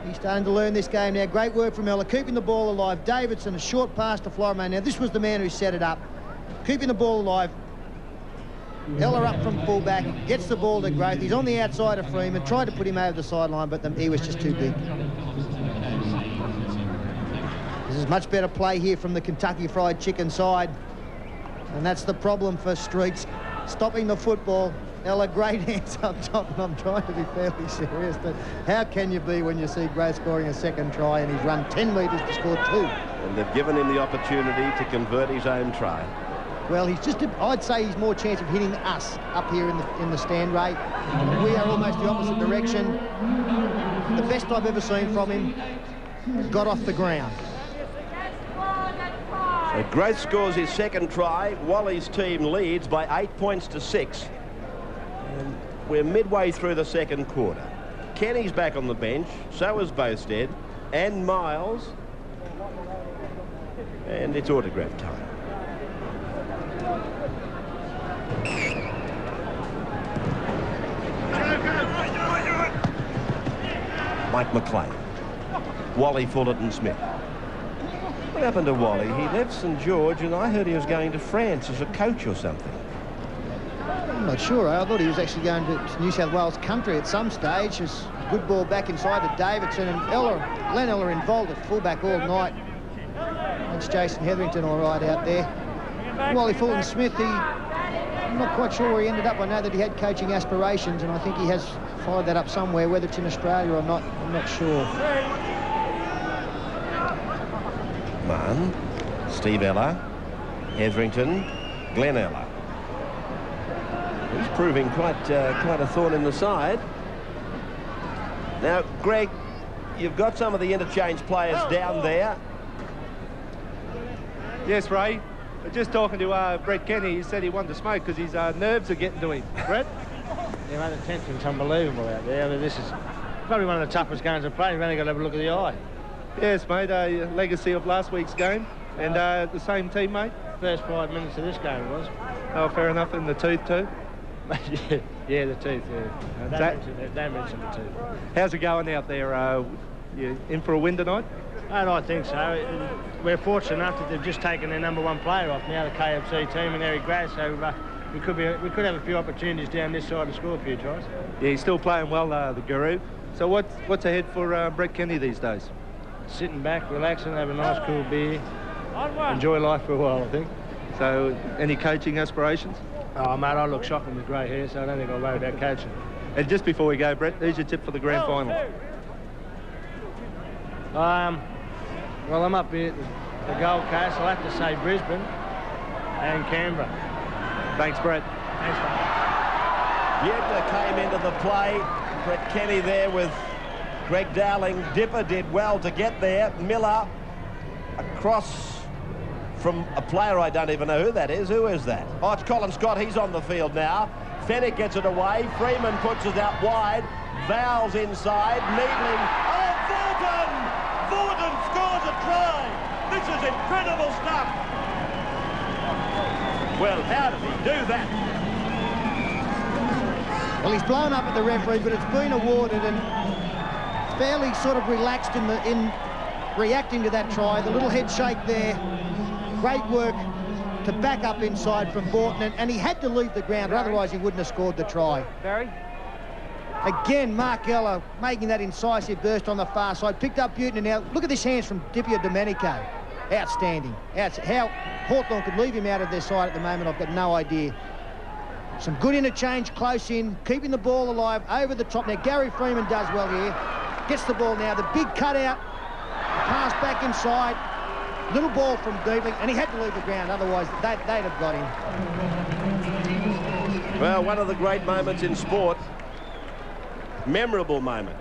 he's starting to learn this game now. Great work from Ella, keeping the ball alive. Davidson, a short pass to Florimo. Now, this was the man who set it up. Keeping the ball alive. Ella up from fullback, gets the ball to Groth. He's on the outside of Freeman, tried to put him over the sideline, but he was just too big. This is much better play here from the Kentucky Fried Chicken side. And that's the problem for Streets, stopping the football. Ella, great hands up top, and I'm trying to be fairly serious, but how can you be when you see Groth scoring a second try and he's run 10 metres to score 2? And they've given him the opportunity to convert his own try. Well, he's just, I'd say he's more chance of hitting us up here in the stand, Ray. We are almost the opposite direction. The best I've ever seen from him got off the ground. So Groth scores his second try. Wally's team leads by 8 points to 6. And we're midway through the second quarter. Kenny's back on the bench, so is Bowstead and Miles. And it's autograph time. Mike McLean, Wally Fullerton-Smith. What happened to Wally? He left St George, and I heard he was going to France as a coach or something. I'm not sure. I thought he was actually going to New South Wales country at some stage. It's a good ball back inside to Davidson, and Glenn Eller involved at fullback all night. That's Jason Hetherington all right out there. Wally Fulton-Smith, I'm not quite sure where he ended up. I know that he had coaching aspirations, and I think he has followed that up somewhere. Whether it's in Australia or not, I'm not sure. Mann, Steve Ella, Hetherington, Glenn Ella. He's proving quite a thorn in the side. Now, Greg, you've got some of the interchange players down there. Yes, Ray. Just talking to Brett Kenny, he said he wanted to smoke because his nerves are getting to him. Brett? Yeah, mate, the tension's unbelievable out there. I mean, this is probably one of the toughest games to play. You've only got to have a look at the eye. Yes, mate, a legacy of last week's game. And the same team, mate? First 5 minutes of this game it was. Oh, fair enough. And the tooth too? Yeah, the tooth, yeah. Don't mention the tooth. How's it going out there? You in for a win tonight? I think so. We're fortunate enough that they've just taken their #1 player off now, the KFC team, and Eric Gray, so we could have a few opportunities down this side to score a few tries. Yeah, he's still playing well, the Guru. So what's ahead for Brett Kenny these days? Sitting back, relaxing, have a nice cool beer, enjoy life for a while, I think. So any coaching aspirations? Oh, mate, I look shocking with grey hair, so I don't think I'll worry about coaching. And just before we go, Brett, who's your tip for the grand final? Well, I'm up here at the Gold Coast. I'll have to say Brisbane and Canberra. Thanks, Brett. Thanks, mate. Dipper came into the play. Brett Kenny there with Greg Dowling. Dipper did well to get there. Miller across from a player I don't even know who that is. Who is that? Oh, it's Colin Scott. He's on the field now. Fennick gets it away. Freeman puts it out wide. Vowles inside. Needling. Oh, Fulton! Fulton scores a try. This is incredible stuff. Well, how did he do that? Well, he's blown up at the referee, but it's been awarded, and fairly sort of relaxed in reacting to that try. The little head shake there. Great work to back up inside from Borton, and he had to leave the ground, or otherwise he wouldn't have scored the try. Barry? Again, Mark Ella making that incisive burst on the far side. Picked up Buchanan now. Look at this hands from Dipio Domenico. Outstanding. How Hawthorn could leave him out of their side at the moment, I've got no idea. Some good interchange close in, keeping the ball alive over the top. Now, Gary Freeman does well here. Gets the ball now. The big cutout. Pass back inside. Little ball from Deebling, and he had to leave the ground, otherwise they'd have got him. Well, one of the great moments in sport. Memorable moment.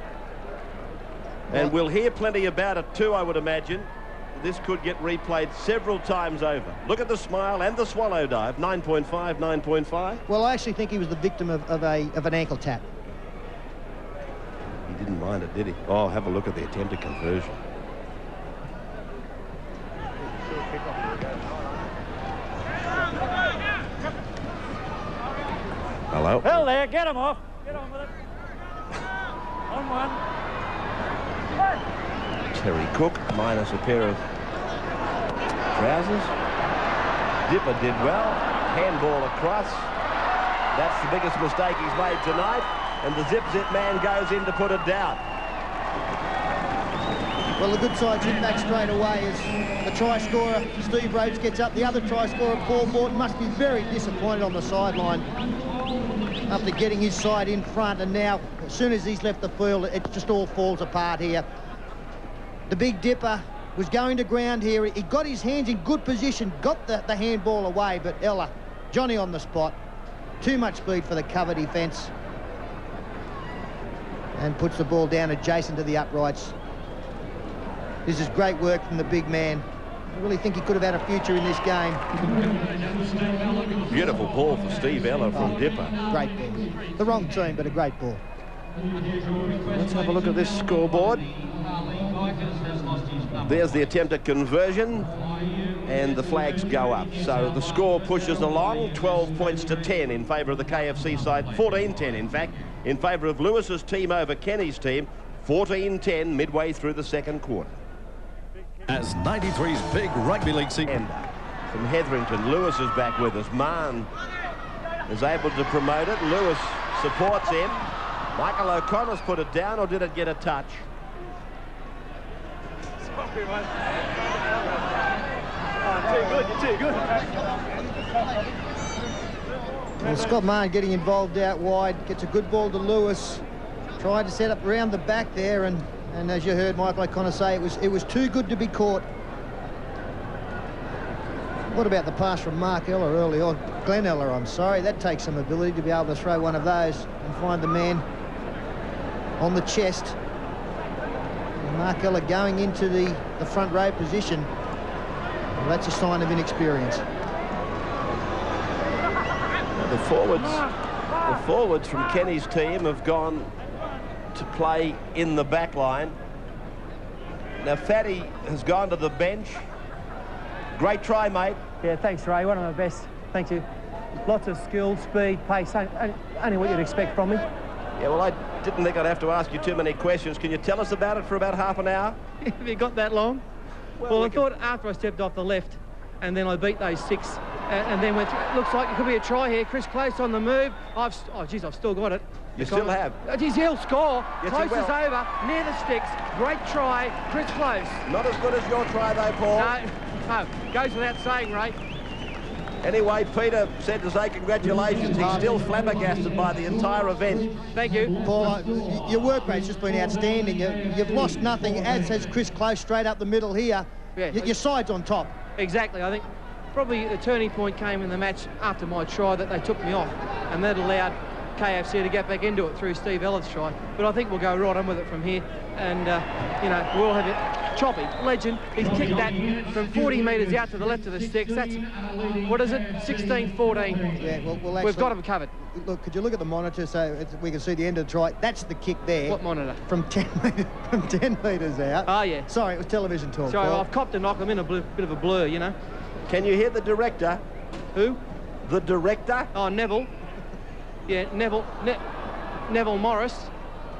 And we'll hear plenty about it too, I would imagine. This could get replayed several times over. Look at the smile and the swallow dive. 9.5, 9.5. Well, I actually think he was the victim of an ankle tap. He didn't mind it, did he? Oh, have a look at the attempted conversion. Hello. Hell there, get him off. Get on with it. On one. Terry Cook minus a pair of trousers. Dipper did well. Handball across. That's the biggest mistake he's made tonight. And the zip man goes in to put it down. Well, the good side's in back straight away as the try scorer, Steve Rhodes, gets up. The other try scorer, Paul Borton, must be very disappointed on the sideline after getting his side in front. And now, as soon as he's left the field, it just all falls apart here. The Big Dipper was going to ground here. He got his hands in good position, got the handball away, but Ella, Johnny on the spot. Too much speed for the cover defence. And puts the ball down adjacent to the uprights. This is great work from the big man. I really think he could have had a future in this game. Beautiful ball for Steve Ella from Dipper. Great ball. The wrong team, but a great ball. Let's have a look at this scoreboard. There's the attempt at conversion, and the flags go up. So the score pushes along, 12 points to 10 in favour of the KFC side, 14-10 in fact, in favour of Lewis's team over Kenny's team, 14-10 midway through the second quarter. As 93's big rugby league season. From Hetherington, Lewis is back with us. Mann is able to promote it. Lewis supports him. Michael O'Connor's put it down, or did it get a touch? too good. Well, Scott Martin getting involved out wide, gets a good ball to Lewis. Tried to set up round the back there, and as you heard Michael O'Connor say, it was too good to be caught. What about the pass from Mark Eller early on? Glenn Eller, I'm sorry. That takes some ability to be able to throw one of those and find the man on the chest. And Mark Eller going into the front row position. Well, that's a sign of inexperience. The forwards from Kenny's team have gone to play in the back line. Now Fatty has gone to the bench. Great try, mate. Yeah, thanks, Ray. One of my best. Thank you. Lots of skill, speed, pace. Only what you'd expect from me. Yeah, well, I didn't think I'd have to ask you too many questions. Can you tell us about it for about half an hour? Have you got that long? Well, I thought after I stepped off the left, and then I beat those six, and then went through. It looks like it could be a try here. Chris Close on the move. Oh, geez, I've still got it. You still have? Geez, he'll score. Yes, Close he will. is over, near the sticks. Great try, Chris Close. Not as good as your try, though, Paul. No, goes without saying, Ray. Anyway, Peter said to say congratulations. He's still flabbergasted by the entire event. Thank you. Paul, your work rate's just been outstanding. You've lost nothing, as has Chris Close straight up the middle here. Yeah. Your side's on top. Exactly. I think probably the turning point came in the match after my try that they took me off, and that allowed KFC to get back into it through Steve Ellard's try. But I think we'll go right on with it from here, and you know, we'll have it. Choppy, legend. He's kicked that from 40 metres out to the left of the sticks. That's, what is it, 16-14. Yeah, well actually, we've got him covered. Look, could you look at the monitor so we can see the end of the try? That's the kick there. What monitor? From 10 metres out. Oh, yeah. Sorry, it was television talk. So I've copped a knock. I'm in a bit of a blur, you know. Can you hear the director? Who? The director? Oh, Neville. Yeah, Neville Morris.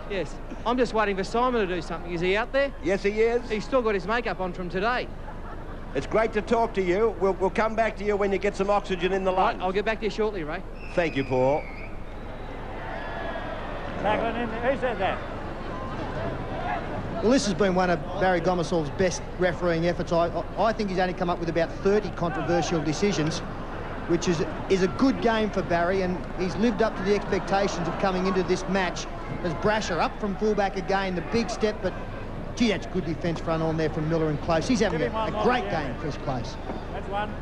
Yes. I'm just waiting for Simon to do something. Is he out there? Yes, he is. He's still got his makeup on from today. It's great to talk to you. We'll come back to you when you get some oxygen in the lungs. Right, I'll get back to you shortly, Ray. Thank you, Paul. Who said that? Well, this has been one of Barry Gomersall's best refereeing efforts. I think he's only come up with about 30 controversial decisions, which is a good game for Barry, and he's lived up to the expectations of coming into this match. As Brasher up from fullback again, the big step, but gee, that's good defence front on there from Miller and Close. He's having a great game, Chris Close. That's one.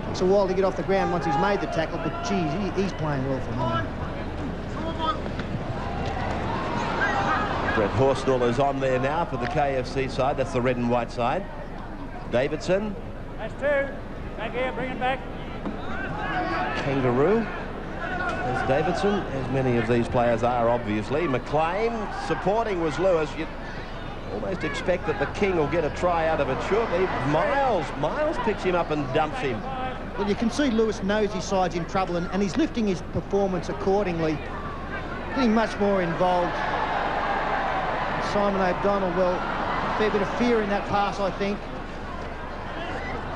It's a while to get off the ground once he's made the tackle, but geez, he's playing well for home. Brett Horsnell is on there now for the KFC side. That's the red and white side. Davidson. That's two. Thank you. Bring it back. Kangaroo. There's Davidson, as many of these players are, obviously. McLean supporting was Lewis. You'd almost expect that the King will get a try out of it shortly. Miles picks him up and dumps him. Well, you can see Lewis knows his side's in trouble, and he's lifting his performance accordingly, getting much more involved. Simon O'Donnell, well, a fair bit of fear in that pass, I think.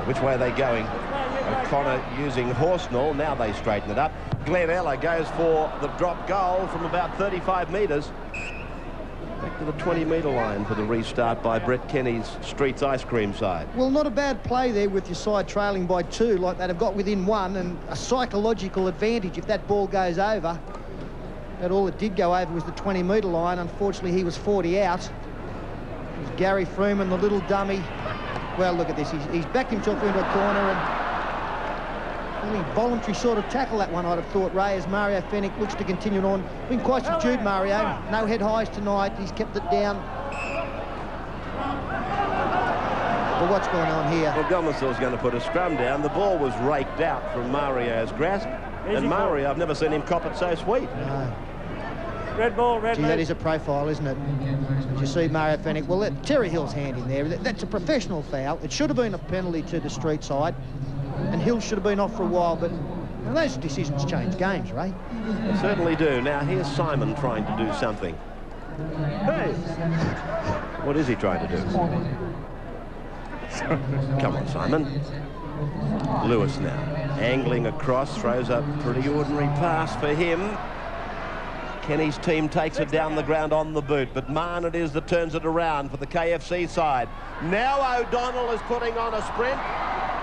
Which way are they going? O'Connor using Horsnell. Now they straighten it up. Glenn Eller goes for the drop goal from about 35 metres. Back to the 20-metre line for the restart by Brett Kenny's Streets Ice Cream side. Well, not a bad play there with your side trailing by 2, like they'd have got within 1, and a psychological advantage if that ball goes over. But all it did go over was the 20-metre line. Unfortunately, he was 40 out. It was Gary Freeman, the little dummy. Well, look at this. He's backed himself into a corner, and only voluntary sort of tackle, that one, I'd have thought, Ray, as Mario Fennick looks to continue on. Been quite subdued, Mario. No head highs tonight. He's kept it down. But what's going on here? Well, Gomersall's going to put a scrum down. The ball was raked out from Mario's grasp. And Mario, I've never seen him cop it so sweet. No. Red ball, red. Gee, that is a profile, isn't it? Did you see Mario Fennick? Well, Terry Hill's hand in there. That's a professional foul. It should have been a penalty to the street side, and Hill should have been off for a while, but well, those decisions change games, right? They certainly do. Now, here's Simon trying to do something. Hey! What is he trying to do? Come on, Simon. Lewis now. Angling across, throws a pretty ordinary pass for him. Kenny's team takes it down the ground on the boot, but Mann it is that turns it around for the KFC side. Now O'Donnell is putting on a sprint.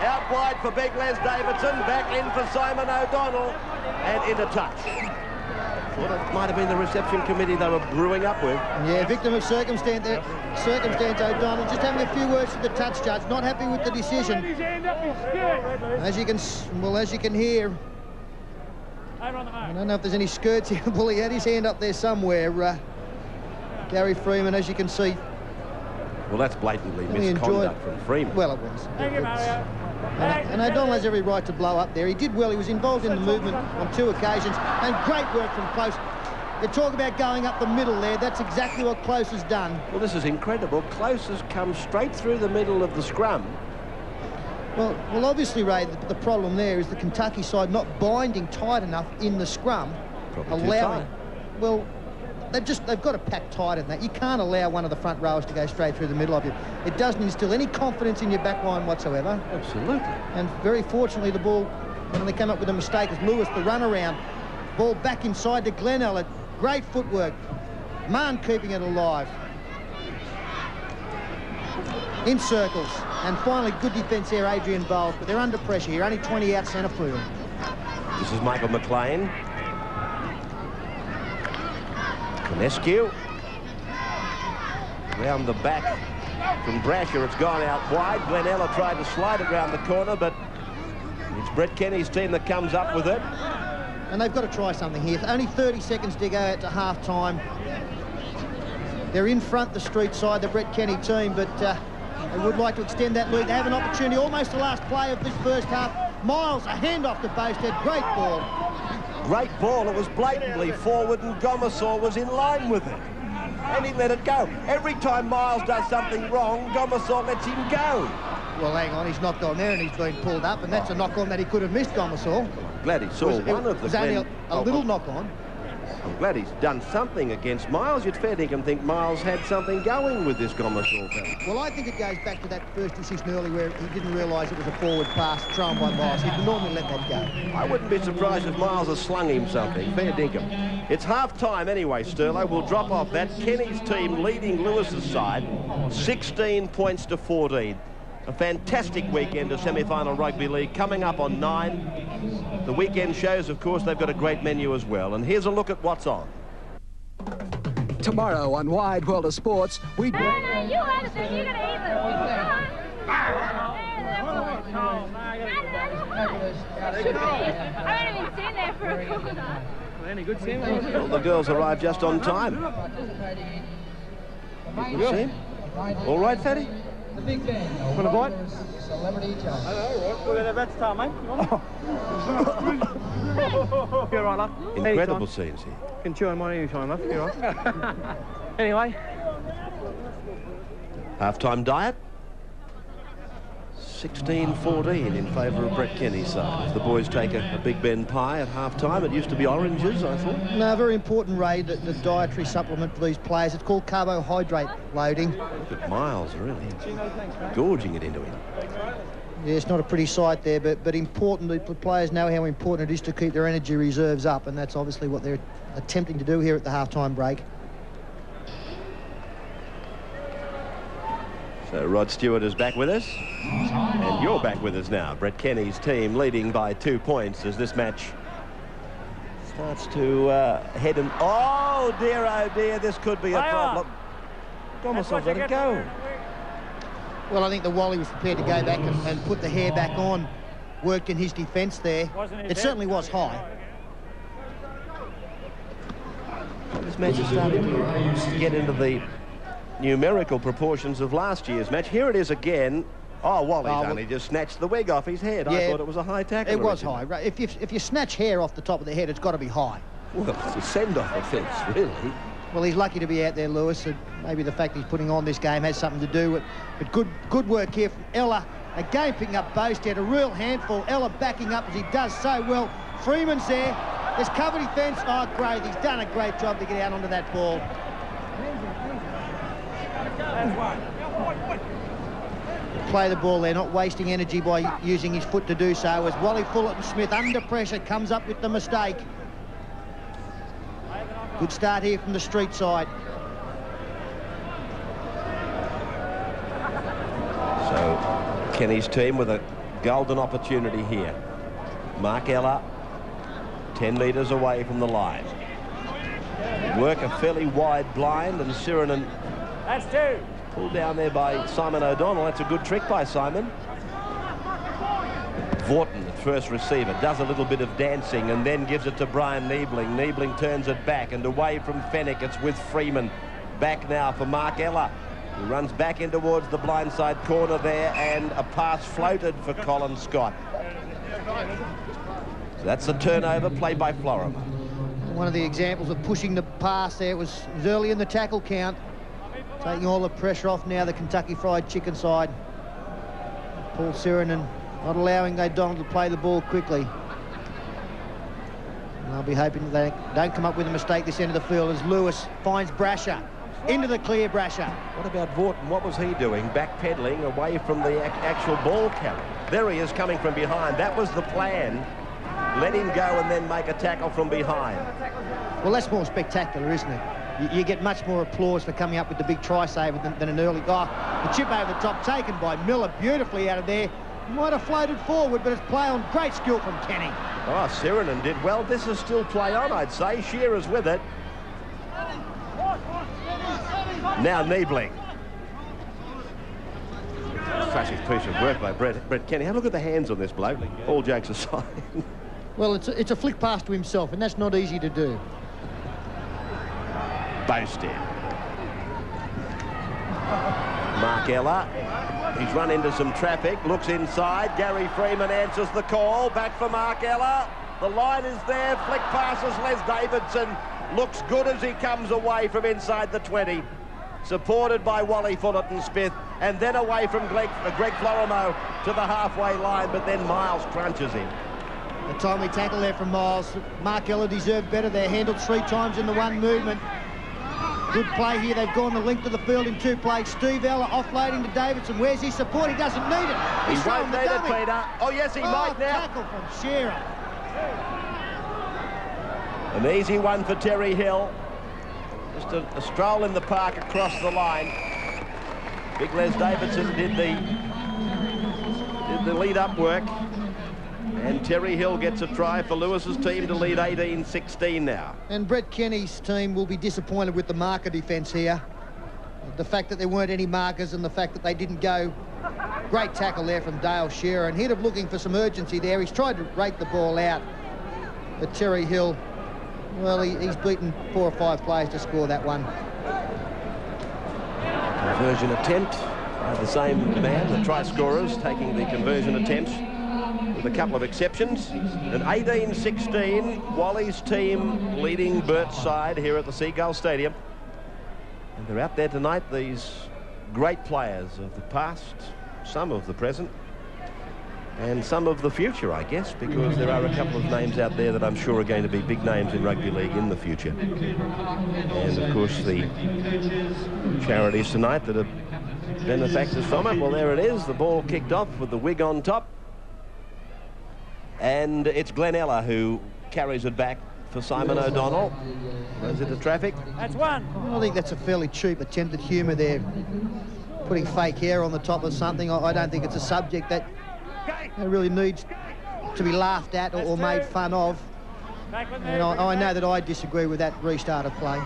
Out wide for Big Les Davidson, back in for Simon O'Donnell, and into touch. Thought it might have been the reception committee they were brewing up with. Yeah, victim of circumstance there. O'Donnell just having a few words to the touch judge, not happy with the decision. As you can hear, I don't know if there's any skirts here. Well, he had his hand up there somewhere. Gary Freeman, as you can see. Well, that's blatantly misconduct from Freeman. Well, it was. Thank you, Mario. And O'Donnell has every right to blow up there. He did well. He was involved in the movement on 2 occasions, and great work from Close. You talk about going up the middle there. That's exactly what Close has done. Well, this is incredible. Close has come straight through the middle of the scrum. Well, obviously, Ray, the problem there is the Kentucky side not binding tight enough in the scrum, probably allowing. Well, they've got to pack tight in that. You can't allow one of the front rowers to go straight through the middle of you. It doesn't instill any confidence in your back line whatsoever. Absolutely. And very fortunately, the ball, when they came up with a mistake, is Lewis, the runaround. Ball back inside to Glenn Ellard. Great footwork. Mann keeping it alive. In circles. And finally, good defence here, Adrian Bowles. But they're under pressure here. Only 20 out centre field. This is Michael McLean. Konescu. Round the back from Brasher. It's gone out wide. Glenn Ellard tried to slide it round the corner, but it's Brett Kenny's team that comes up with it. And they've got to try something here. Only 30 seconds to go out to half-time. They're in front, the street side, the Brett Kenny team, but they would like to extend that lead. They have an opportunity, almost the last play of this first half. Miles, a handoff to Boasted. Great ball. Great ball. It was blatantly forward, and Gomersall was in line with it. And he let it go. Every time Miles does something wrong, Gomersall lets him go. Well, hang on, he's knocked on there and he's been pulled up, and that's a knock-on that he could have missed, Gomersall. I'm glad he saw one of the... It was only a little knock-on. I'm glad he's done something against Miles. You'd fair dinkum think Miles had something going with this Gomersall fella. Well, I think it goes back to that first decision early where he didn't realise it was a forward pass thrown by Miles. He'd normally let that go. I wouldn't be surprised if Miles has slung him something. Fair dinkum. It's half-time anyway, Sterlo. We'll drop off that. Kenny's team leading Lewis's side, 16 points to 14. A fantastic weekend of semi-final rugby league coming up on 9. The weekend shows, of course, they've got a great menu as well. And here's a look at what's on. Tomorrow on Wide World of Sports, we... No, you had it, then you're going to eat it. I haven't even seen there for a corner. Any good sandwich? Well, the girls arrived just on time. All right, Fatty? Want a bite? Celebrity Jones. All right. Well, that's time, mate. You're right, love. Incredible scenes here. Can chew on mine anytime, love. You're right. Anyway. Half-time diet. 16-14 in favour of Brett Kenny's side. As the boys take a Big Ben pie at half-time. It used to be oranges, I thought. No, very important, Ray, the dietary supplement for these players. It's called carbohydrate loading. Look at Miles, really. Gorging it into him. Yeah, it's not a pretty sight there, but important. The players know how important it is to keep their energy reserves up, and that's obviously what they're attempting to do here at the half-time break. So Rod Stewart is back with us, and you're back with us now. Brett Kenny's team leading by 2 points as this match starts to head and... Oh dear, this could be a problem. Gomersall let it go. Well, I think the Wally was prepared to go back and put the hair back on, worked in his defence there. It certainly was high. This match is starting to get into the numerical proportions of last year's match. Here it is again. Oh, Wally's only just snatched the wig off his head. Yeah, I thought it was a high tackle. It was high. Right? If you snatch hair off the top of the head, it's got to be high. Well, it's a send-off offence, really. Well, he's lucky to be out there, Lewis, and maybe the fact he's putting on this game has something to do with it. But good work here from Ella. Again, picking up Boasted, a real handful. Ella backing up as he does so well. Freeman's there. There's cover defence. Oh, great. He's done a great job to get out onto that ball. Play the ball there, not wasting energy by using his foot to do so, as Wally Fullerton-Smith under pressure comes up with the mistake. Good start here from the street side. So Kenny's team with a golden opportunity here. Mark Ella, 10 metres away from the line. Work a fairly wide blind, and Sirinen. That's two. Pulled down there by Simon O'Donnell. That's a good trick by Simon. Vorton, the first receiver, does a little bit of dancing and then gives it to Brian Niebling. Niebling turns it back and away from Fennick. It's with Freeman. Back now for Mark Ella. He runs back in towards the blindside corner there, and a pass floated for Colin Scott. So that's a turnover played by Florima. One of the examples of pushing the pass there was early in the tackle count, taking all the pressure off now the Kentucky Fried Chicken side. Paul Sirinen not allowing O'Donnell to play the ball quickly. And I'll be hoping that they don't come up with a mistake this end of the field as Lewis finds Brasher. Into the clear, Brasher. What about Vorton? What was he doing? Backpedaling away from the actual ball carry. There he is coming from behind. That was the plan. Let him go and then make a tackle from behind. Well, that's more spectacular, isn't it? You get much more applause for coming up with the big try saver than an early guy. The chip over the top taken by Miller beautifully out of there. Might have floated forward, but it's play on. Great skill from Kenny. Oh, Sirinen did well. This is still play on, I'd say. Shearer's with it. Now Niebling. Classic piece of work by Brett Kenny. Have a look at the hands on this bloke. All jokes aside. Well, it's a flick pass to himself, and that's not easy to do. Bowstead. Mark Ella. He's run into some traffic. Looks inside. Gary Freeman answers the call. Back for Mark Ella. The line is there. Flick passes Les Davidson. Looks good as he comes away from inside the 20. Supported by Wally Fullerton-Smith, and then away from Greg Florimo to the halfway line, but then Miles crunches him. A timely tackle there from Miles. Mark Ella deserved better. They're handled 3 times in the one movement. Good play here. They've gone the length of the field in 2 plays. Steve Ella offloading to Davidson. Where's his support? He doesn't need it. He's he won't need it, Peter. Oh, yes, he might now. Tackle from Shearer. An easy one for Terry Hill. Just a stroll in the park across the line. Big Les Davidson did the lead-up work. And Terry Hill gets a try for Lewis's team to lead 18-16 now. And Brett Kenny's team will be disappointed with the marker defence here. The fact that there weren't any markers and the fact that they didn't go. Great tackle there from Dale Shearer, and he'd have looking for some urgency there. He's tried to rake the ball out, but Terry Hill, well, he's beaten 4 or 5 players to score that one. Conversion attempt by the same man, the try scorers taking the conversion attempts with a couple of exceptions. And 18-16, Wally's team leading Bert's side here at the Seagull Stadium. And they're out there tonight, these great players of the past, some of the present, and some of the future, I guess, because there are a couple of names out there that I'm sure are going to be big names in rugby league in the future. And, of course, the charities tonight that are benefactors from it. Well, there it is, the ball kicked off with the wig on top. And it's Glenn Ella who carries it back for Simon O'Donnell. Runs into traffic. That's one. I think that's a fairly cheap attempt at humour there. Putting fake hair on the top of something, I don't think it's a subject that really needs to be laughed at or made fun of. And I know that I disagree with that restart of play.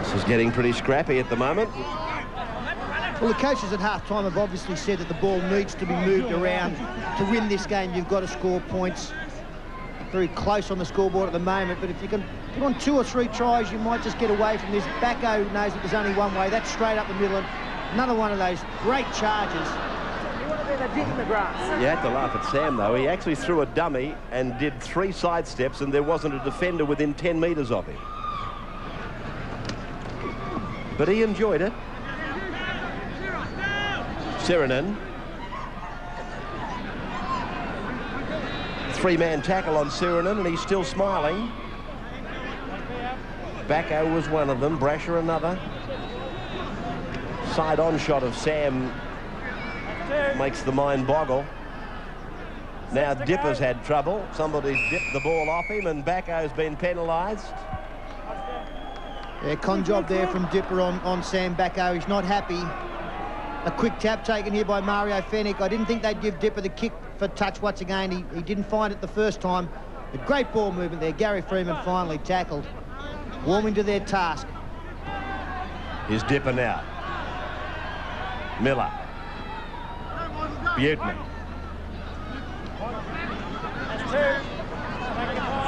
This is getting pretty scrappy at the moment. Well, the coaches at half-time have obviously said that the ball needs to be moved around. To win this game, you've got to score points. Very close on the scoreboard at the moment, but if you can put on 2 or 3 tries, you might just get away from this. Backo knows that there's only one way. That's straight up the middle. And another one of those great charges. You want to be the dig in the grass. You had to laugh at Sam, though. He actually threw a dummy and did 3 side steps, and there wasn't a defender within 10 metres of him. But he enjoyed it. Sirinen. 3-man tackle on Sirinen, and he's still smiling. Backo was one of them, Brasher another. Side-on shot of Sam makes the mind boggle. Now Dipper's had trouble. Somebody's dipped the ball off him, and Bacco's been penalised. Yeah, con job there from Dipper on Sam Bacco. He's not happy. A quick tap taken here by Mario Fennick. I didn't think they'd give Dipper the kick for touch once again. He didn't find it the first time. A great ball movement there. Gary Freeman finally tackled. Warming to their task. Here's Dipper now. Miller. Buettner.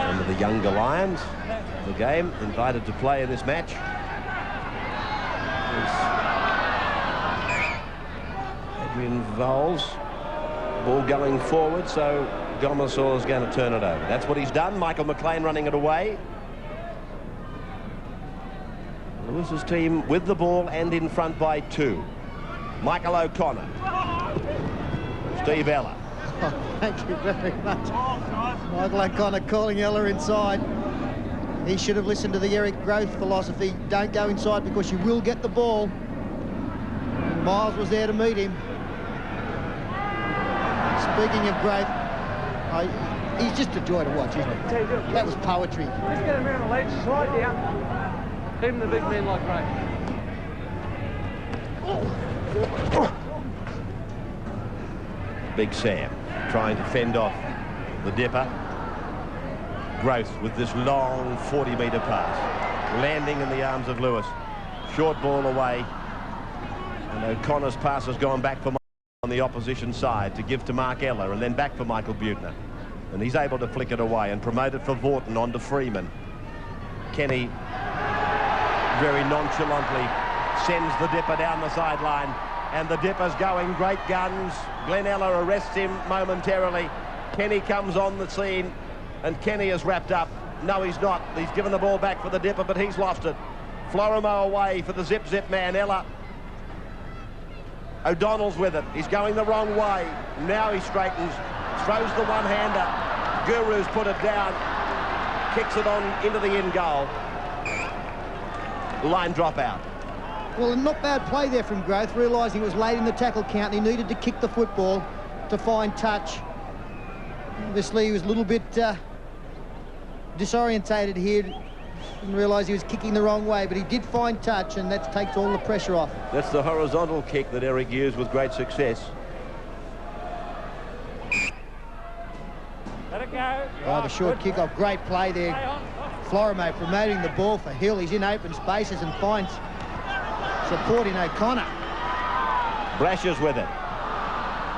One of the younger Lions of the game, invited to play in this match. Adrian Voles. Ball going forward, so Gomersall's going to turn it over. That's what he's done. Michael McLean running it away. Lewis's team with the ball and in front by 2. Michael O'Connor. Steve Ella. Oh, thank you very much. Michael O'Connor calling Ella inside. He should have listened to the Eric Growth philosophy. Don't go inside because you will get the ball. And Miles was there to meet him. Speaking of Growth, he's just a joy to watch, isn't he? That was poetry. Just get him around the ledge, slide down. Even the big men like Growth. Big Sam trying to fend off the Dipper. Growth with this long 40-metre pass. Landing in the arms of Lewis. Short ball away. And O'Connor's pass has gone back for on the opposition side to give to Mark Ella, and then back for Michael Buettner. And he's able to flick it away and promote it for Vaughton onto Freeman. Kenny very nonchalantly sends the Dipper down the sideline, and the Dipper's going great guns. Glenn Ella arrests him momentarily. Kenny comes on the scene, and Kenny is wrapped up. No, he's not. He's given the ball back for the Dipper, but he's lost it. Florimo away for the zip man, Ella. O'Donnell's with it. He's going the wrong way. Now he straightens, throws the one-hander. Guru's put it down, kicks it on into the in goal. Line drop out. Well, not bad play there from Growth, realising he was late in the tackle count and he needed to kick the football to find touch. Obviously, he was a little bit disorientated here and realised he was kicking the wrong way, but he did find touch, and that takes all the pressure off. That's the horizontal kick that Eric used with great success. Let it go. Oh, the short kick-off. Great play there. Florimo promoting the ball for Hill. He's in open spaces and finds support in O'Connor. Brasher's with it.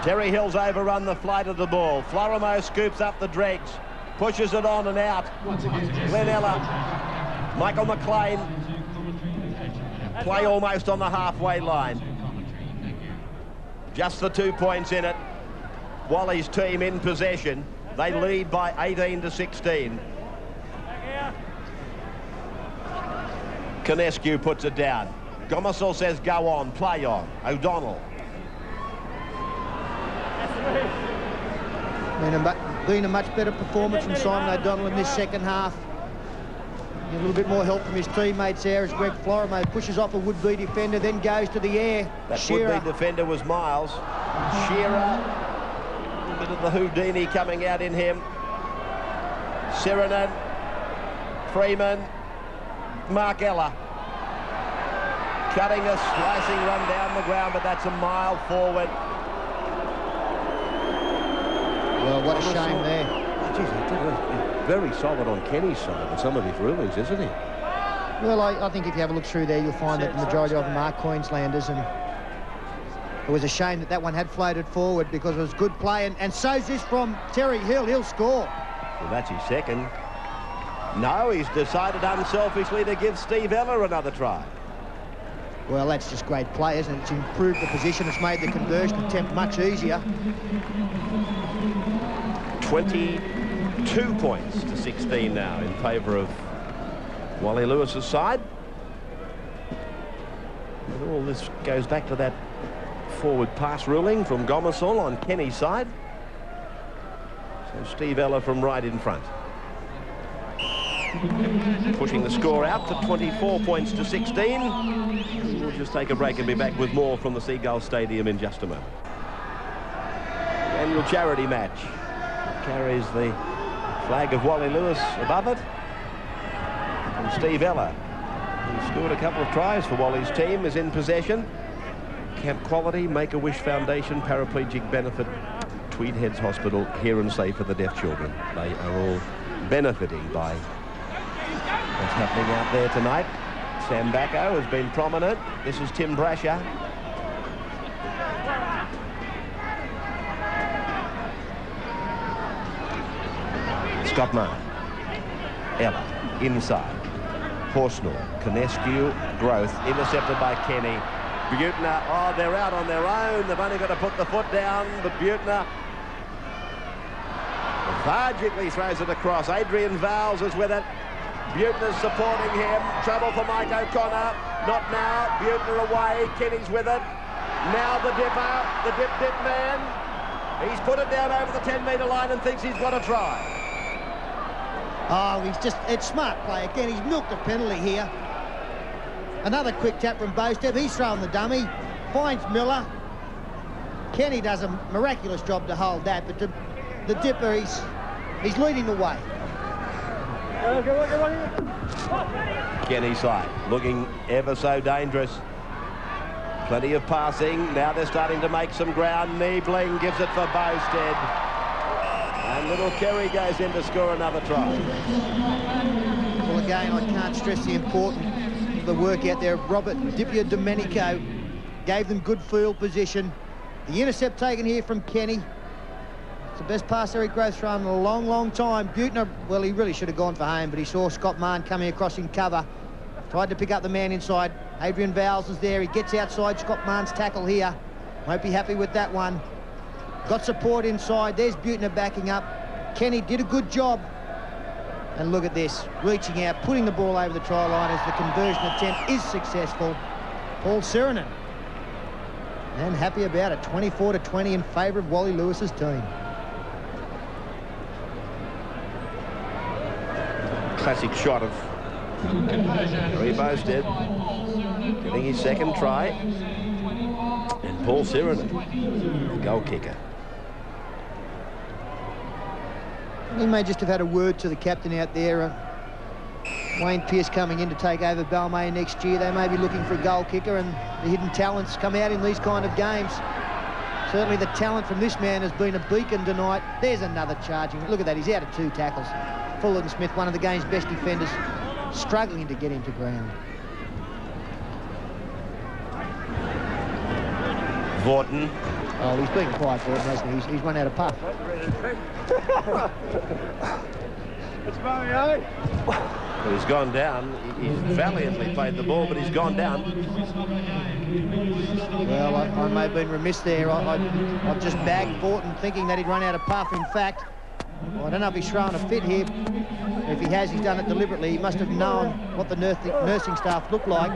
Terry Hill's overrun the flight of the ball. Florimo scoops up the dregs, pushes it on and out. Glenn Ella. Michael McLean, play almost on the halfway line. Just the 2 points in it. Wally's team in possession. They lead by 18-16. Konescu puts it down. Gomersall says go on, play on. O'Donnell. Been a much better performance from Simon O'Donnell in this second half. A little bit more help from his teammates there as Greg Florimo pushes off a would-be defender, then goes to the air. That Shearer. would-be defender was Miles. Shearer, a bit of the Houdini coming out in him. Sirenen, Freeman, Mark Ella. Cutting a slicing run down the ground, but that's a mile forward. Well, what a shame there. Geez, very solid on Kenny's side with some of his rulings, isn't he? Well, I think if you have a look through there, you'll find that the majority of them are Queenslanders, and it was a shame that that one had floated forward because it was good play, and so's this from Terry Hill. He'll score. Well, that's his second. No, he's decided unselfishly to give Steve Ella another try. Well, that's just great play, isn't it? It's improved the position. It's made the conversion attempt much easier. 22 points to 16 now in favour of Wally Lewis's side. And all this goes back to that forward pass ruling from Gomersall on Kenny's side. So Steve Ella from right in front. Pushing the score out to 24 points to 16. We'll just take a break and be back with more from the Seagull Stadium in just a moment. Annual charity match carries the flag of Wally Lewis above it. And Steve Ella, who scored a couple of tries for Wally's team, is in possession. Camp Quality, Make-A-Wish Foundation, Paraplegic Benefit, Tweed Heads Hospital, Here and Safe for the Deaf Children. They are all benefiting by what's happening out there tonight. Sam Bacco has been prominent. This is Tim Brasher. Scott Marr. Ella, inside. Horsnell, Conescu, Growth, intercepted by Kenny. Butner, oh, they're out on their own. They've only got to put the foot down, but Butner lethargically throws it across. Adrian Vowles is with it. Butner's supporting him. Trouble for Mike O'Connor. Not now. Butner away. Kenny's with it. Now the dipper, the dip man. He's put it down over the 10-metre line and thinks he's got a try. Oh, it's smart play again. He's milked a penalty here. Another quick tap from Bostep. He's thrown the dummy. Finds Miller. Kenny does a miraculous job to hold that, but the dipper, he's leading the way. Kenny's side looking ever so dangerous. Plenty of passing. Now they're starting to make some ground. Niebling gives it for Bosted. And little Kerry goes in to score another try. Well, again, I can't stress the importance of the work out there. Robert Domenico gave them good field position. The intercept taken here from Kenny. It's the best pass Eric Growth's run in a long, long time. Butner, well, he really should have gone for home, but he saw Scott Mann coming across in cover. Tried to pick up the man inside. Adrian Vowles is there. He gets outside Scott Mann's tackle here. Won't be happy with that one. Got support inside. There's Butner backing up. Kenny did a good job. And look at this. Reaching out, putting the ball over the try line as the conversion attempt is successful. Paul Sirenen. And happy about it. 24-20 in favour of Wally Lewis's team. Classic shot of Gary Bosted getting his second try. And Paul Sirenen, the goal kicker. He may just have had a word to the captain out there. Wayne Pearce coming in to take over Balmain next year. They may be looking for a goal kicker, and the hidden talents come out in these kind of games. Certainly the talent from this man has been a beacon tonight. There's another charging. Look at that, he's out of 2 tackles. Fullerton Smith, one of the game's best defenders, struggling to get him to ground. Vaughton. Oh, he's been quiet, Vaughton, hasn't he? He's run out of puff. It's Murray, eh? Well, he's gone down. He's valiantly played the ball, but he's gone down. Well, I may have been remiss there. I've just bagged Vaughton thinking that he'd run out of puff. In fact, I don't know if he's thrown a fit here. If he has, he's done it deliberately. He must have known what the nursing staff looked like.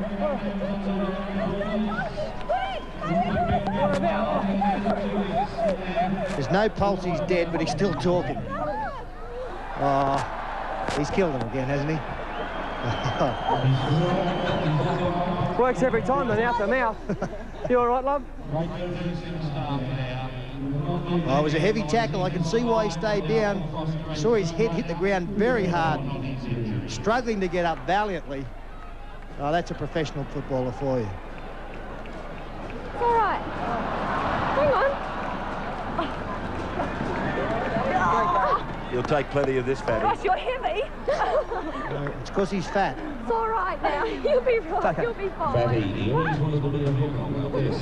There's no pulse, he's dead, but he's still talking. Oh, he's killed him again, hasn't he? Works every time, then, out the mouth. You all right, love? Oh, it was a heavy tackle. I can see why he stayed down. Saw his head hit the ground very hard. Struggling to get up valiantly. Oh, that's a professional footballer for you. It's all right. Hang on. You'll take plenty of this, Fatty. Gosh, you're heavy. It's because he's fat. It's all right now. You'll be right. You'll be fine. Fatty, he always wanted to be a hooker like this.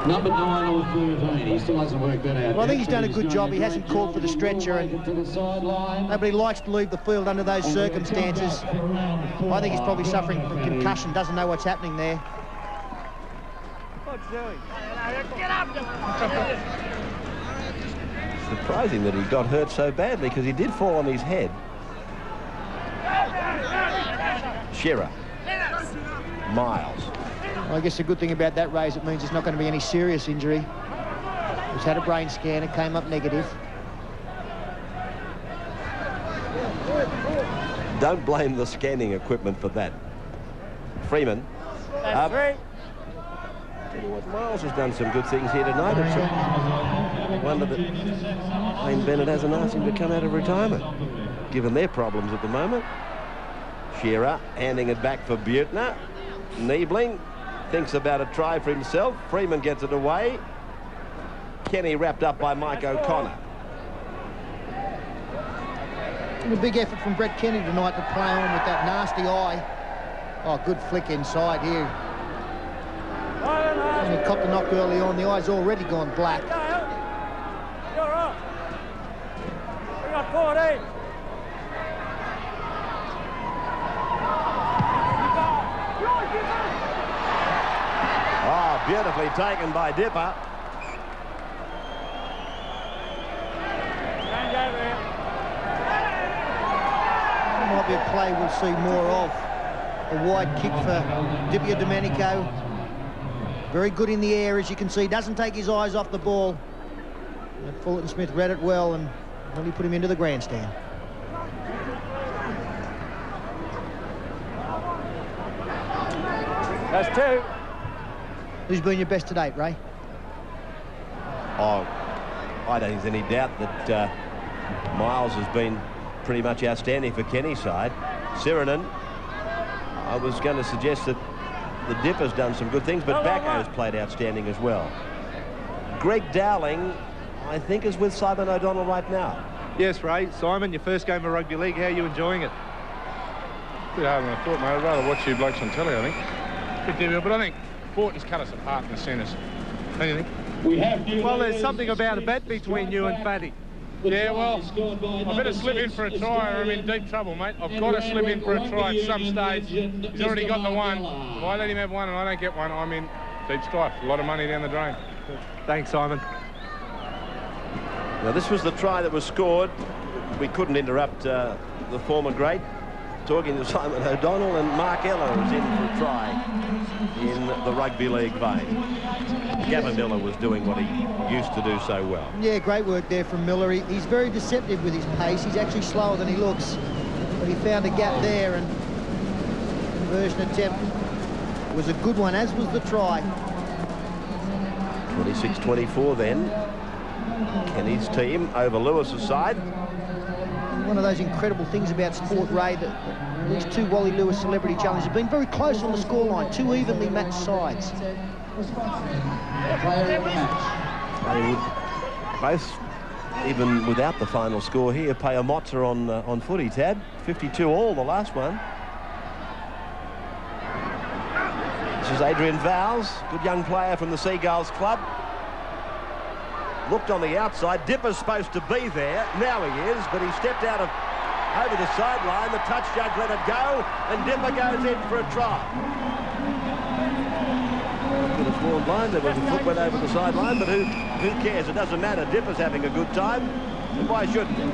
Number 9 or 13, he still hasn't worked that out. Well, I think he's done a good job. He hasn't called for the stretcher, and nobody likes to leave the field under those circumstances. I think he's probably suffering from concussion, doesn't know what's happening there. What's doing? Get up! Surprising that he got hurt so badly, because he did fall on his head. Shearer. Miles. Well, I guess the good thing about that, Ray, is it means there's not going to be any serious injury. He's had a brain scan, it came up negative. Don't blame the scanning equipment for that. Freeman. That's three. Tell you what, Miles has done some good things here tonight. wonder that Wayne Bennett hasn't asked him to come out of retirement, given their problems at the moment. Shearer handing it back for Butner. Niebling thinks about a try for himself. Freeman gets it away. Kenny wrapped up by Mike O'Connor. And a big effort from Brett Kenny tonight to play on with that nasty eye. Oh, good flick inside here. And he copped a knock early on. The eye's already gone black. You're off. We got 14. Oh, beautifully taken by Dipper. Might be a play we'll see more of. A wide kick for Dipper Domenico. Very good in the air, as you can see. Doesn't take his eyes off the ball. And Fullerton Smith read it well and really put him into the grandstand. That's two. Who's been your best to date, Ray? Oh, I don't think there's any doubt that Miles has been pretty much outstanding for Kenny's side. Sirenen, I was going to suggest that the Dipper's done some good things, but Bacco's played outstanding as well. Greg Dowling, I think, is with Simon O'Donnell right now. Yes, Ray. Simon, your first game of rugby league. How are you enjoying it? A bit harder than I thought, mate. I'd rather watch you blokes on telly, I think. Bit difficult, but I think Fortin's cut us apart in the centres. Don't you think? Well, there's something about a bet between you and Fatty. Yeah, well, I better slip in for a try or I'm in deep trouble, mate. I've got to slip in for a try at some stage. He's already got the one. If I let him have one and I don't get one, I'm in deep strife. A lot of money down the drain. Thanks, Simon. Now, this was the try that was scored. We couldn't interrupt the former great. Talking to Simon O'Donnell, and Mark Ella is in for a try in the rugby league vein. Gavin Miller was doing what he used to do so well. Yeah, great work there from Miller. He's very deceptive with his pace. He's actually slower than he looks. But he found a gap there, and the conversion attempt was a good one, as was the try. 26-24 then. Kenny's team over Lewis's side. One of those incredible things about sport, Ray, that these two Wally Lewis Celebrity Challenges have been very close on the scoreline, two evenly matched sides. They would both, even without the final score here, pay a mozza on footy, Tad. 52 all, the last one. This is Adrian Vowles, good young player from the Seagulls club. Looked on the outside. Dipper's supposed to be there. Now he is, but he stepped out of over the sideline. The touch judge let it go, and Dipper goes in for a try. Could have sworn blind. There was a foot went over the sideline, but who cares? It doesn't matter. Dipper's having a good time, and why shouldn't he?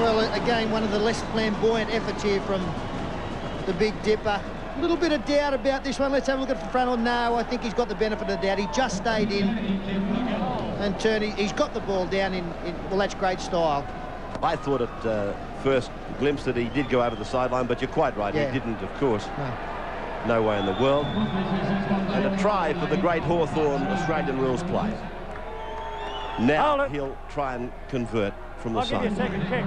Well, again, one of the less flamboyant efforts here from the Big Dipper. A little bit of doubt about this one. Let's have a look at the front. Or no, I think he's got the benefit of the doubt. He just stayed in and turned. He's got the ball down in well, that's great style. I thought at first glimpse that he did go over the sideline, but you're quite right. Yeah. He didn't, of course. No way in the world. And a try for the great Hawthorn Australian rules play. Now he'll try and convert from the I'll give you a side. second kick.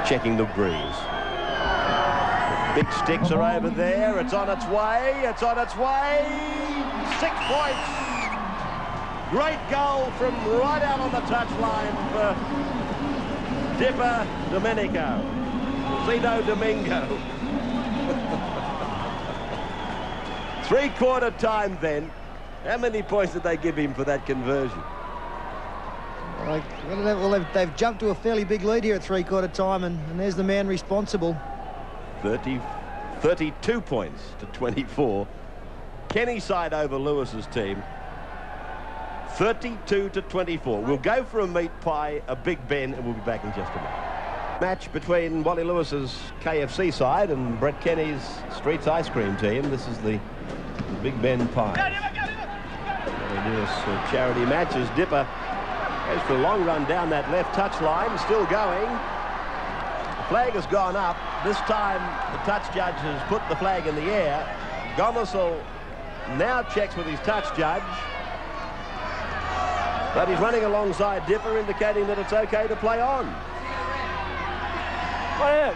Checking the breeze. Big sticks are over there. It's on its way. It's on its way. 6 points. Great goal from right out on the touchline for Dipper Domenico. Zito Domingo. 3/4 time then. How many points did they give him for that conversion? Well, they've jumped to a fairly big lead here at 3/4 time, and there's the man responsible. 32 points to 24. Kenny side over Lewis's team. 32 to 24. We'll go for a meat pie, a Big Ben, and we'll be back in just a minute. Match between Wally Lewis's KFC side and Brett Kenny's Streets Ice Cream team. This is the Big Ben pie. They do this charity match as Dipper goes for a long run down that left touch line, still going. The flag has gone up. This time, the touch judge has put the flag in the air. Gomersall now checks with his touch judge. But he's running alongside Dipper, indicating that it's okay to play on. Well,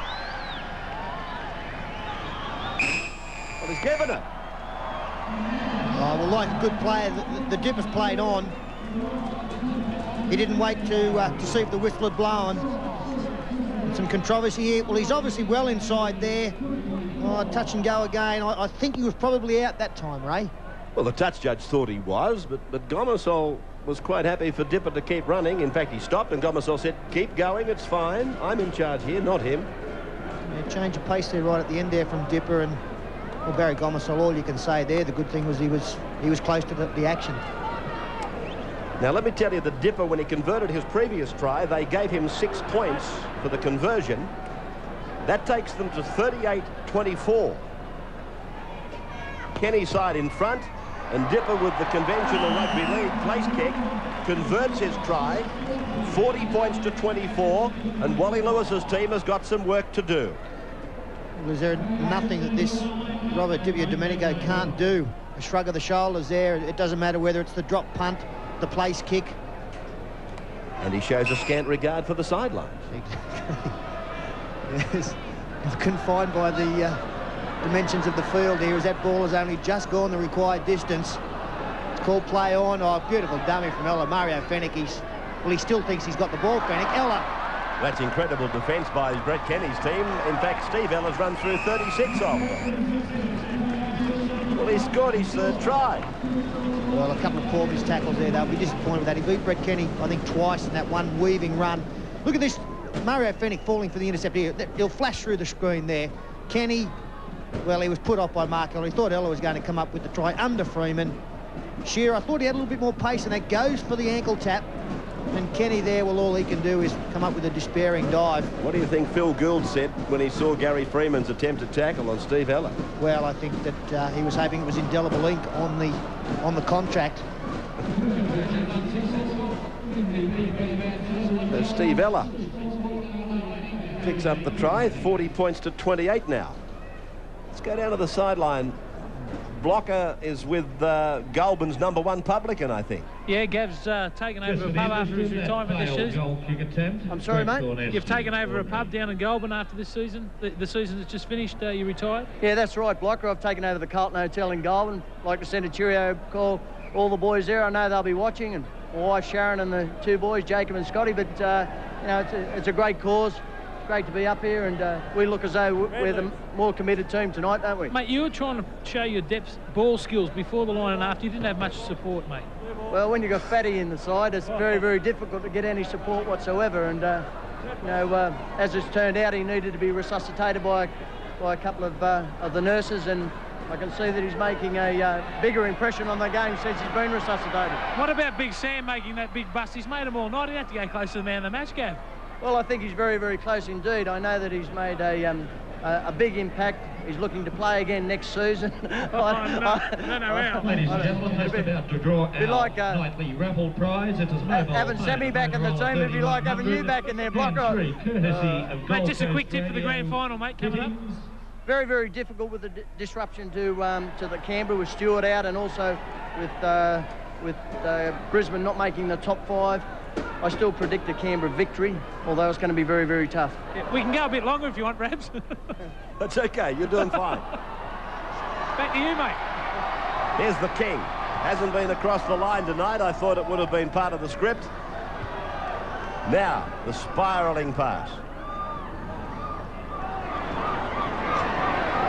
he's given it. Oh, well, like a good player, the Dipper's played on. He didn't wait to see if the whistle had blown. And some controversy here. Well, he's obviously well inside there. Oh, touch and go again. I think he was probably out that time, Ray. Well, the touch judge thought he was, but Gomersall was quite happy for Dipper to keep running. In fact, he stopped, and Gomersall said, keep going, it's fine. I'm in charge here, not him. Yeah, change of pace there right at the end there from Dipper, and well, Barry Gomersall, all you can say there, the good thing was he was close to the action. Now, let me tell you that Dipper, when he converted his previous try, they gave him 6 points for the conversion. That takes them to 38-24. Kenny side in front, and Dipper with the conventional rugby league place kick converts his try, 40 points to 24, and Wally Lewis's team has got some work to do. Well, is there nothing that this Robert Domenico can't do? A shrug of the shoulders there. It doesn't matter whether it's the drop punt, the place kick. And he shows a scant regard for the sidelines. Yes, not confined by the dimensions of the field here, as that ball has only just gone the required distance. It's called play on. Oh, beautiful dummy from Ella. Mario Fennick, he still thinks he's got the ball, Fennick. Ella. That's incredible defence by Brett Kenny's team. In fact, Steve Ella's run through 36 of them. Well, he scored his third try. Well, a couple of poor missed tackles there. They'll be disappointed with that. He beat Brett Kenny, I think, twice in that one weaving run. Look at this. Mario Fennick falling for the intercept here. He'll flash through the screen there. Kenny, well, he was put off by Mark Ella. He thought Ella was going to come up with the try under Freeman. Shearer, I thought he had a little bit more pace, and that goes for the ankle tap. And Kenny there, well, all he can do is come up with a despairing dive. What do you think Phil Gould said when he saw Gary Freeman's attempted tackle on Steve Ella? Well, I think that he was hoping it was indelible ink on the contract. So Steve Ella picks up the try, 40 points to 28 now. Let's go down to the sideline. Blocker is with Goulburn's #1 publican, I think. Yeah, Gav's taken over a pub after his retirement this season. I'm sorry, mate? You've taken over a pub down in Goulburn after this season. The season that's just finished, you retired? Yeah, that's right, Blocker. I've taken over the Carlton Hotel in Goulburn. I'd like to send a cheerio call all the boys there. I know they'll be watching, and my wife Sharon and the two boys, Jacob and Scotty. But, you know, it's a great cause. Great to be up here, and we look as though we're the more committed team tonight, don't we? Mate, you were trying to show your depth ball skills before the line and after. You didn't have much support, mate. Well, when you've got Fatty in the side, it's very, very difficult to get any support whatsoever. And, you know, as it's turned out, he needed to be resuscitated by a couple of the nurses, and I can see that he's making a bigger impression on the game since he's been resuscitated. What about Big Sam making that big bust? He's made them all night. He didn't have to go close to the man of the match, Gav. Well, I think he's very, very close indeed. I know that he's made a big impact. He's looking to play again next season. No. Ladies and gentlemen, just about to draw our like, nightly raffle prize. It is mobile. Having Sammy back in the team would be like having you back in there, Blocker. Mate, just a quick tip for the grand final, mate, coming up. Very, very difficult with the disruption to the Canberra with Stewart out, and also with Brisbane not making the top 5. I still predict a Canberra victory, although it's going to be very, very tough. Yeah, we can go a bit longer if you want, Rabs. That's okay, you're doing fine. Back to you, mate. Here's the king. Hasn't been across the line tonight. I thought it would have been part of the script. Now, the spiralling pass.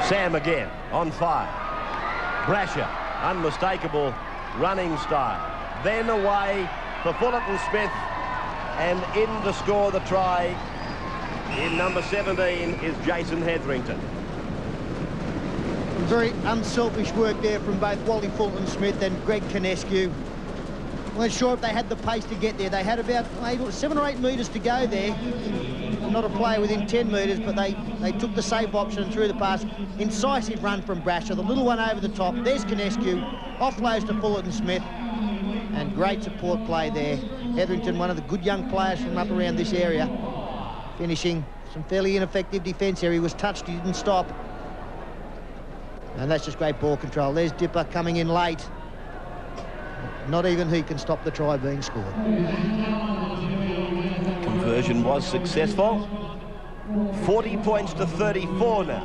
Sam again, on fire. Brasher, unmistakable running style. Then away for Fullerton Smith, and in to score the try in number 17 is Jason Hetherington. Very unselfish work there from both Wally Fulton Smith and Greg Canescu. Weren't sure if they had the pace to get there. They had about 7 or 8 metres to go there. Not a player within 10 metres, but they took the safe option and threw the pass. Incisive run from Brasher, the little one over the top. There's Canescu, offloads to Fullerton Smith. And great support play there. Hetherington, one of the good young players from up around this area, finishing Some fairly ineffective defence here. He was touched, he didn't stop. And that's just great ball control. There's Dipper coming in late. Not even he can stop the try being scored. Conversion was successful. 40 points to 34 now.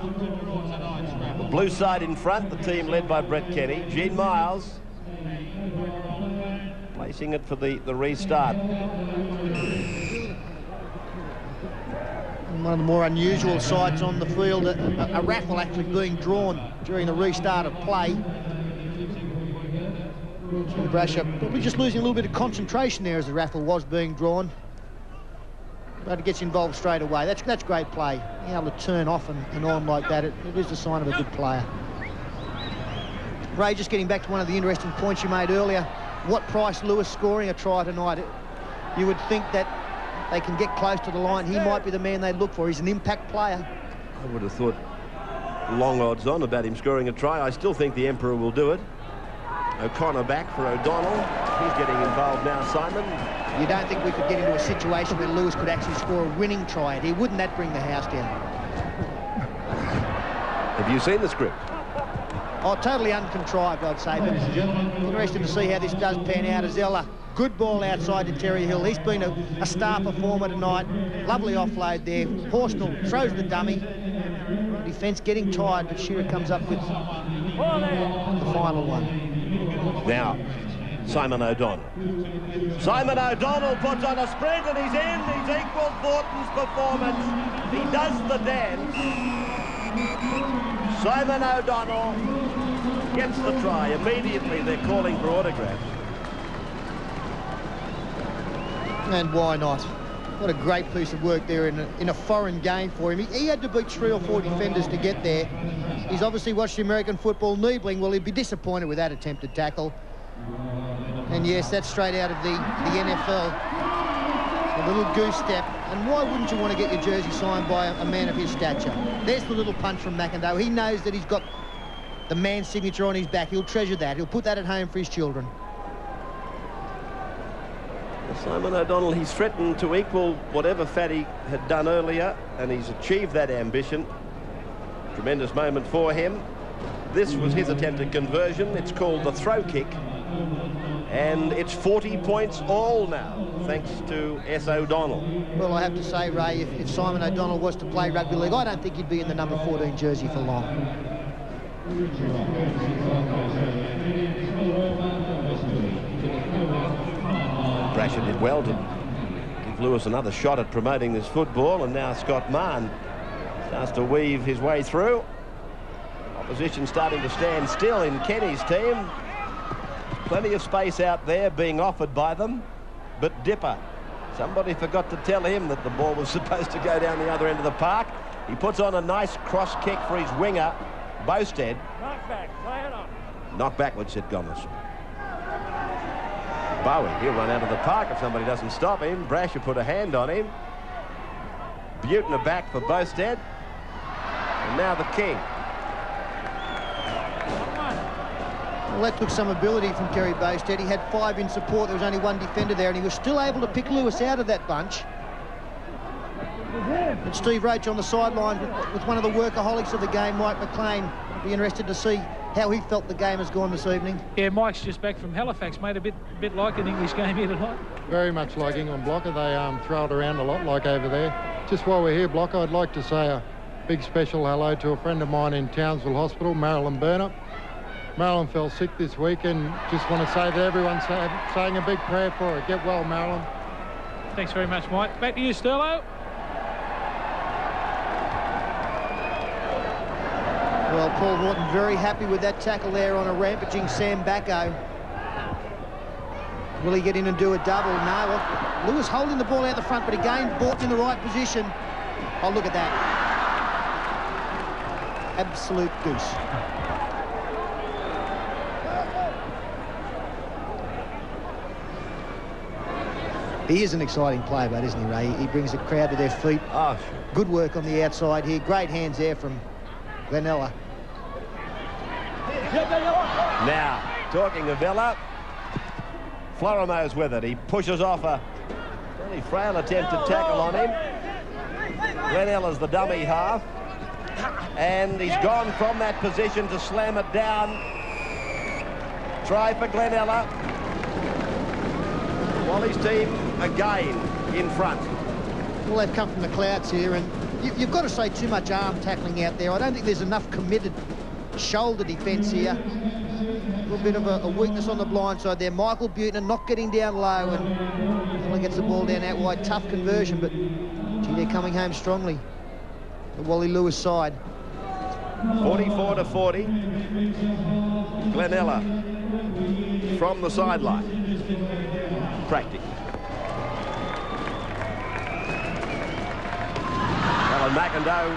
The blue side in front, the team led by Brett Kenny. Gene Miles placing it for the restart. One of the more unusual sights on the field, a raffle actually being drawn during the restart of play. Brasher probably just losing a little bit of concentration there as the raffle was being drawn. But it gets involved straight away. That's great play. Being able to turn off and on like that, it is the sign of a good player. Ray, just getting back to one of the interesting points you made earlier. What price Lewis scoring a try tonight? You would think that they can get close to the line. He might be the man they look for. He's an impact player. I would have thought long odds on about him scoring a try. I still think the Emperor will do it. O'Connor back for O'Donnell. He's getting involved now, Simon. You don't think we could get into a situation where Lewis could actually score a winning try? He wouldn't that bring the house down? Have you seen the script? Oh, totally uncontrived, I'd say, but interested to see how this does pan out. Azella, good ball outside to Terry Hill. He's been a star performer tonight. Lovely offload there. Horsnell throws the dummy. Defence getting tired, but Shearer comes up with the final one. Now, Simon O'Donnell. Simon O'Donnell puts on a sprint and he's in. He's equalled Thornton's performance. He does the dance. Simon O'Donnell gets the try. Immediately they're calling for autographs. And why not? What a great piece of work there in a foreign game for him. He had to beat 3 or 4 defenders to get there. He's obviously watched the American football Niebling. Well, he'd be disappointed with that attempted tackle. And yes, that's straight out of the NFL. A little goose step. And why wouldn't you want to get your jersey signed by a man of his stature? There's the little punch from McIndoe. He knows that he's got the man's signature on his back. He'll treasure that. He'll put that at home for his children. Simon O'Donnell, he's threatened to equal whatever Fatty had done earlier, and he's achieved that ambition. Tremendous moment for him. This was his attempted conversion. It's called the throw kick. And it's 40 points all now, thanks to S. O'Donnell. Well, I have to say, Ray, if Simon O'Donnell was to play rugby league, I don't think he'd be in the number 14 jersey for long. Brasher did well to give Lewis another shot at promoting this football, and now Scott Mann starts to weave his way through. Opposition starting to stand still in Kenny's team. Plenty of space out there being offered by them, but Dipper, somebody forgot to tell him that the ball was supposed to go down the other end of the park. He puts on a nice cross kick for his winger, Bowstead. Knock back, play it on. Knock backwards, said Gomez. Bowie, he'll run out of the park if somebody doesn't stop him. Brasher put a hand on him. Butner back for Bowstead. And now the King. Well, that took some ability from Kerry Bowstead. He had 5 in support. There was only 1 defender there, and he was still able to pick Lewis out of that bunch. And Steve Roach on the sideline with one of the workaholics of the game, Mike McLean. I'd be interested to see how he felt the game has gone this evening. Yeah, Mike's just back from Halifax, mate. A bit like an English game here tonight. Very much like England, Blocker. They throw it around a lot like over there. Just while we're here, Blocker, I'd like to say a big special hello to a friend of mine in Townsville Hospital, Marilyn Burnett. Marilyn fell sick this week, and just want to say that everyone's saying a big prayer for her. Get well, Marilyn. Thanks very much, Mike. Back to you, Sterlo. Well, Paul Horton very happy with that tackle there on a rampaging Sam Bacco. Will he get in and do a double? No. Well, Lewis holding the ball out the front, but again, ball's in the right position. Oh, look at that. Absolute goose. He is an exciting player, but isn't he, Ray? He brings the crowd to their feet. Oh, sure. Good work on the outside here. Great hands there from Glenella. Now, talking of Villa, Florimo's with it. He pushes off a very frail attempted tackle on him. Glenella's the dummy half. And he's gone from that position to slam it down. Try for Glenella. Wally's team again in front. Well, they've come from the clouds here, and you've got to say too much arm tackling out there. I don't think there's enough committed shoulder defence here. A little bit of a weakness on the blind side there. Michael Buettner not getting down low, and Wally gets the ball down out wide. Tough conversion, but gee, they're coming home strongly. The Wally Lewis side. 44-40. Glenella from the sideline. Practice. Alan McIndoe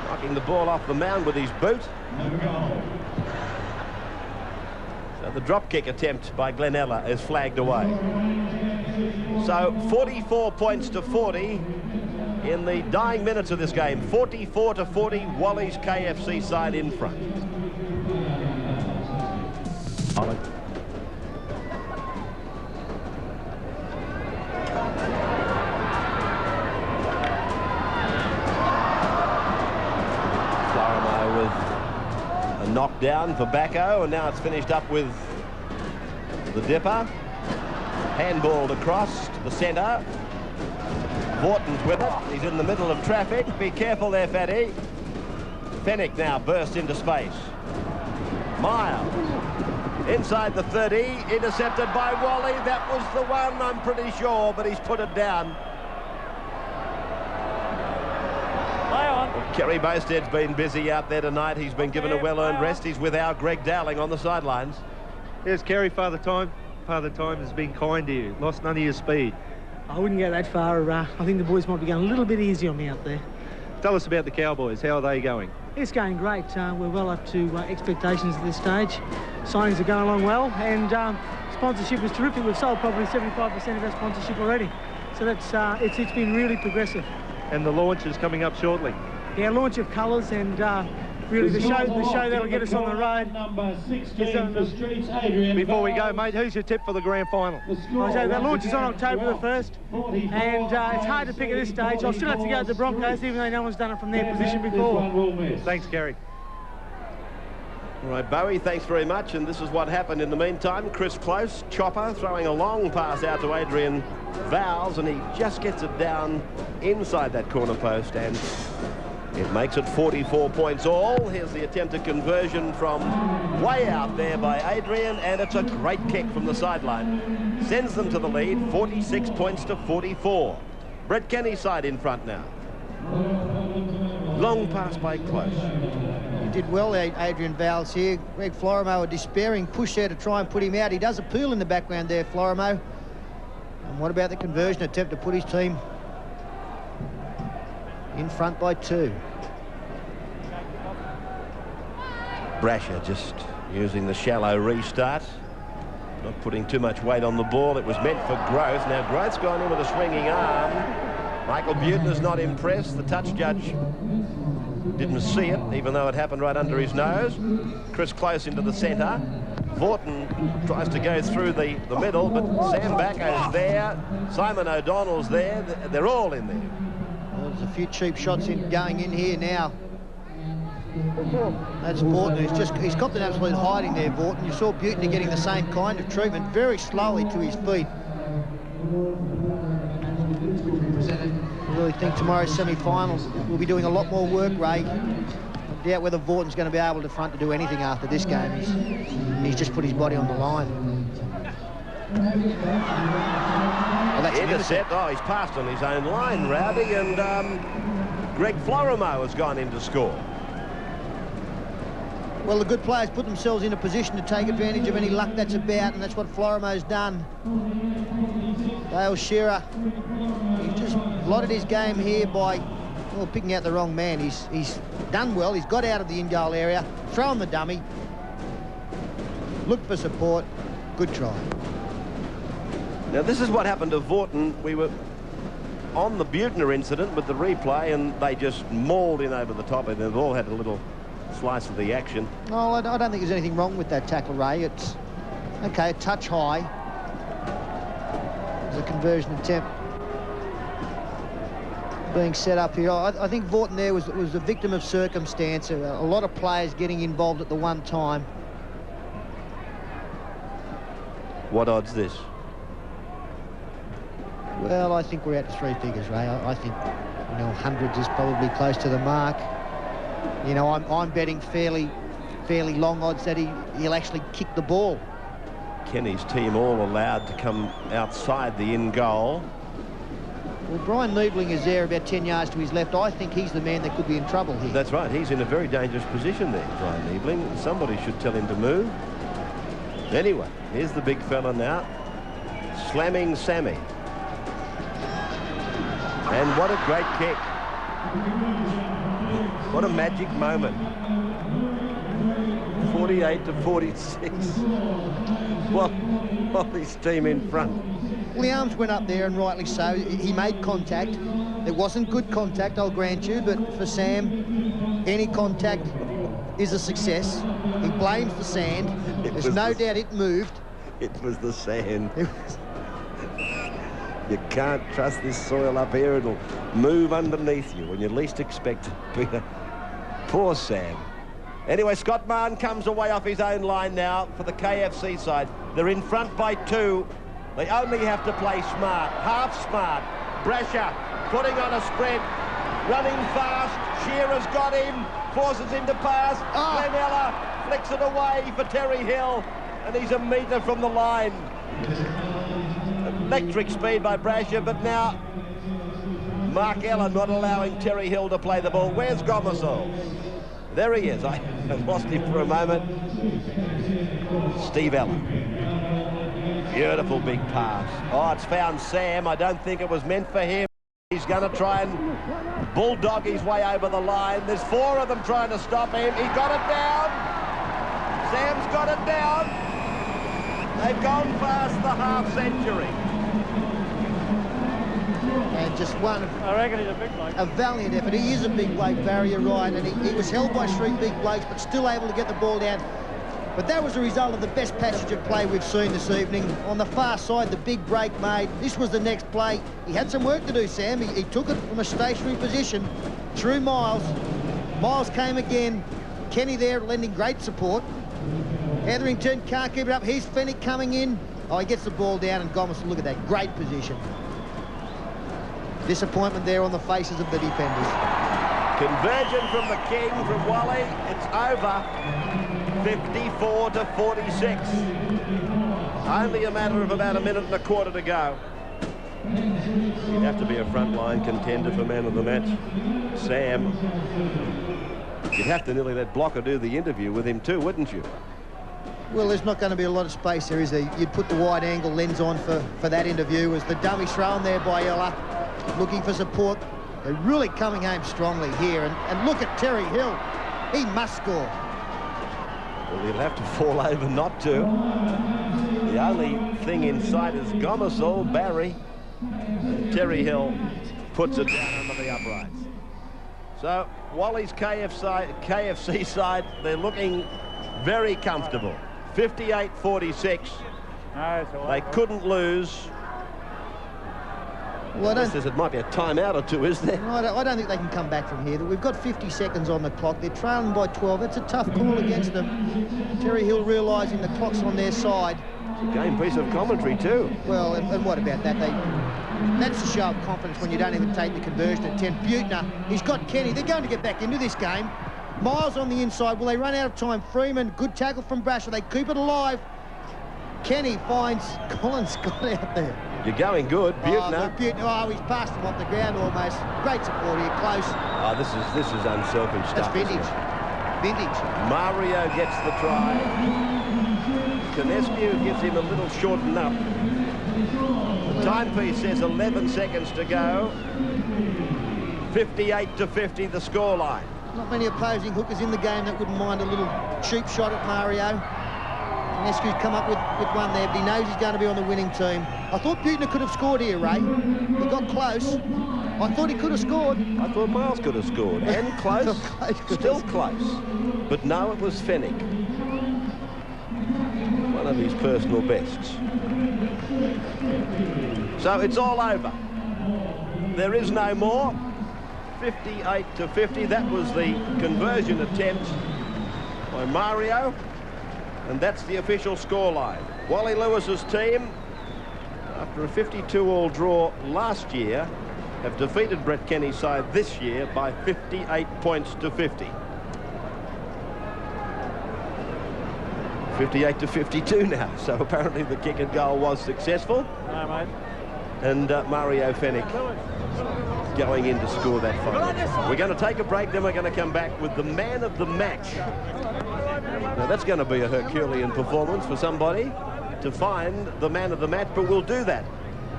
knocking the ball off the mound with his boot. So the drop kick attempt by Glenella is flagged away. So 44 points to 40 in the dying minutes of this game. 44-40, Wally's KFC side in front. Knockdown for Bacco, and now it's finished up with the dipper. Handballed across to the centre. Vorton's with it. He's in the middle of traffic. Be careful there, Fatty. Fennick now bursts into space. Miles inside the 30, intercepted by Wally. That was the one, I'm pretty sure, but he's put it down. Kerry Bosted's been busy out there tonight. He's been given a well-earned rest. He's with our Greg Dowling on the sidelines. Yes, Kerry, Father Time has been kind to you. Lost none of your speed. I wouldn't go that far. I think the boys might be going a little bit easy on me out there. Tell us about the Cowboys. How are they going? It's going great. We're well up to expectations at this stage. Signings are going along well, and sponsorship is terrific. We've sold probably 75% of our sponsorship already. So that's it's been really progressive. And the launch is coming up shortly. Yeah, launch of colours, and really the show that'll get us on the road. Before we go, mate, who's your tip for the grand final? So that launch is on October the 1st, and it's hard to pick at this stage. I'll still have to go to the Broncos, even though no one's done it from their position before. Thanks, Kerry. All right, Bowie, thanks very much. And this is what happened in the meantime. Chris Close, chopper, throwing a long pass out to Adrian Vowles, and he just gets it down inside that corner post, and it makes it 44 points all. Here's the attempted conversion from way out there by Adrian, and it's a great kick from the sideline. Sends them to the lead, 46 points to 44. Brett Kenny's side in front now. Long pass by Close. He did well, Adrian Vowles here. Greg Florimo, a despairing push there to try and put him out. He does a peel in the background there, Florimo. And what about the conversion attempt to put his team in front by 2? Brasher just using the shallow restart, not putting too much weight on the ball. It was meant for Growth. Now Growth's gone in with a swinging arm. Michael Buettner's not impressed. The touch judge didn't see it, even though it happened right under his nose. Chris Close into the centre. Vorton tries to go through the middle, but Sam Bacco's there. Simon O'Donnell's there. They're all in there. Well, there's a few cheap shots going in here now. That's Vorton. He's copped an absolute hiding there, Vorton. You saw Buettner getting the same kind of treatment, very slowly to his feet. I really think tomorrow's semi-finals we'll be doing a lot more work, Ray. I doubt whether Vorton's going to be able to front to do anything after this game. He's just put his body on the line. Well, that's intercept. Oh, he's passed on his own line, Rowdy, and Greg Florimo has gone in to score. Well, the good players put themselves in a position to take advantage of any luck that's about, and that's what Florimo's done. Dale Shearer, he's just blotted his game here by, well, picking out the wrong man. He's done well. He's got out of the in-goal area, thrown the dummy, looked for support. Good try. Now, this is what happened to Vorton. We were on the Buettner incident with the replay, and they just mauled in over the top, and they've all had a little slice of the action. Oh, I don't think there's anything wrong with that tackle, Ray. It's okay, a touch high. It's a conversion attempt. being set up here. I think Vaughton there was a victim of circumstance. A lot of players getting involved at the one time. What odds this? Well, I think we're out to 3 figures, Ray. I think, you know, hundreds is probably close to the mark. You know, I'm betting fairly long odds that he'll actually kick the ball. Kenny's team all allowed to come outside the in goal. Well, Brian Niebling is there about 10 yards to his left. I think he's the man that could be in trouble here. That's right. He's in a very dangerous position there, Brian Niebling. Somebody should tell him to move. Anyway, here's the big fella now. Slamming Sammy. And what a great kick. What a magic moment. 48-46. Wally's team in front. Well, the arms went up there, and rightly so. He made contact. It wasn't good contact, I'll grant you, but for Sam, any contact is a success. He blames the sand. There's no doubt it moved. It was the sand. You can't trust this soil up here. It'll move underneath you when you least expect it, Peter. Poor Sam. Anyway, Scott Martin comes away off his own line now for the KFC side. They're in front by 2. They only have to play smart, half smart. Brasher putting on a spread, running fast. Shearer's got him, forces him to pass. Glenn Eller flicks it away for Terry Hill, and he's a metre from the line. Electric speed by Brasher, but now Mark Eller not allowing Terry Hill to play the ball. Where's Gomersall? There he is. I lost him for a moment. Steve Eller. Beautiful big pass. Oh, it's found Sam. I don't think it was meant for him. He's going to try and bulldog his way over the line. There's 4 of them trying to stop him. He got it down. Sam's got it down. They've gone past the half-century. And just one. I reckon he's a big bloke. A valiant effort. He is a big bloke, Barry, you're right. And he was held by 3 big blokes, but still able to get the ball down. But that was a result of the best passage of play we've seen this evening. On the far side, the big break made. This was the next play. He had some work to do, Sam. He took it from a stationary position through Miles. Miles came again. Kenny there lending great support. Hetherington can't keep it up. Here's Fennick coming in. Oh, he gets the ball down, and Gomes, look at that. Great position. Disappointment there on the faces of the defenders. Conversion from the King, from Wally. It's over. 54-46. Only a matter of about a minute and a quarter to go. He'd have to be a frontline contender for man of the match. Sam. You'd have to nearly let Blocker do the interview with him too, wouldn't you? Well, there's not going to be a lot of space there, is there? You'd put the wide-angle lens on for that interview as the dummy thrown there by Ella, looking for support. They're really coming home strongly here. And look at Terry Hill. He must score. Well, he'll have to fall over not to. The only thing in sight is Gomersall, Barry. Terry Hill puts it down under the uprights. So, Wally's KFC side, they're looking very comfortable. 58-46. They couldn't lose. Well, it might be a timeout or two, isn't there? I don't think they can come back from here. We've got 50 seconds on the clock. They're trailing by 12. It's a tough call against them. Terry Hill realising the clock's on their side. It's a game piece of commentary too. Well, and what about that? That's a show of confidence when you don't even take the conversion at 10. Butner, he's got Kenny. They're going to get back into this game. Miles on the inside. Will they run out of time? Freeman, good tackle from Brasher. They keep it alive. Kenny finds Colin Scott out there. You're going good, Butner. He's passed him off the ground almost. Great support here, close. Oh, this is unselfish stuff. That's vintage. Vintage. Mario gets the try. Conescu gives him a little shorten up. The timepiece says 11 seconds to go. 58-50 the scoreline. Not many opposing hookers in the game that wouldn't mind a little cheap shot at Mario. Conescu's come up with one there, but he knows he's going to be on the winning team. I thought Butner could have scored here, Ray. He got close. I thought he could have scored. I thought Miles could have scored. And close. Still close. But no, it was Fennick. One of his personal bests. So it's all over. There is no more. 58-50. That was the conversion attempt by Mario, and that's the official scoreline. Wally Lewis's team, after a 52-all draw last year, have defeated Brett Kenny's side this year by 58 points to 50. 58-52 now, so apparently the kick and goal was successful. No, mate. And Mario Fennick going in to score that final. We're going to take a break, then we're going to come back with the man of the match. Now that's going to be a Herculean performance for somebody to find the man of the match, but we'll do that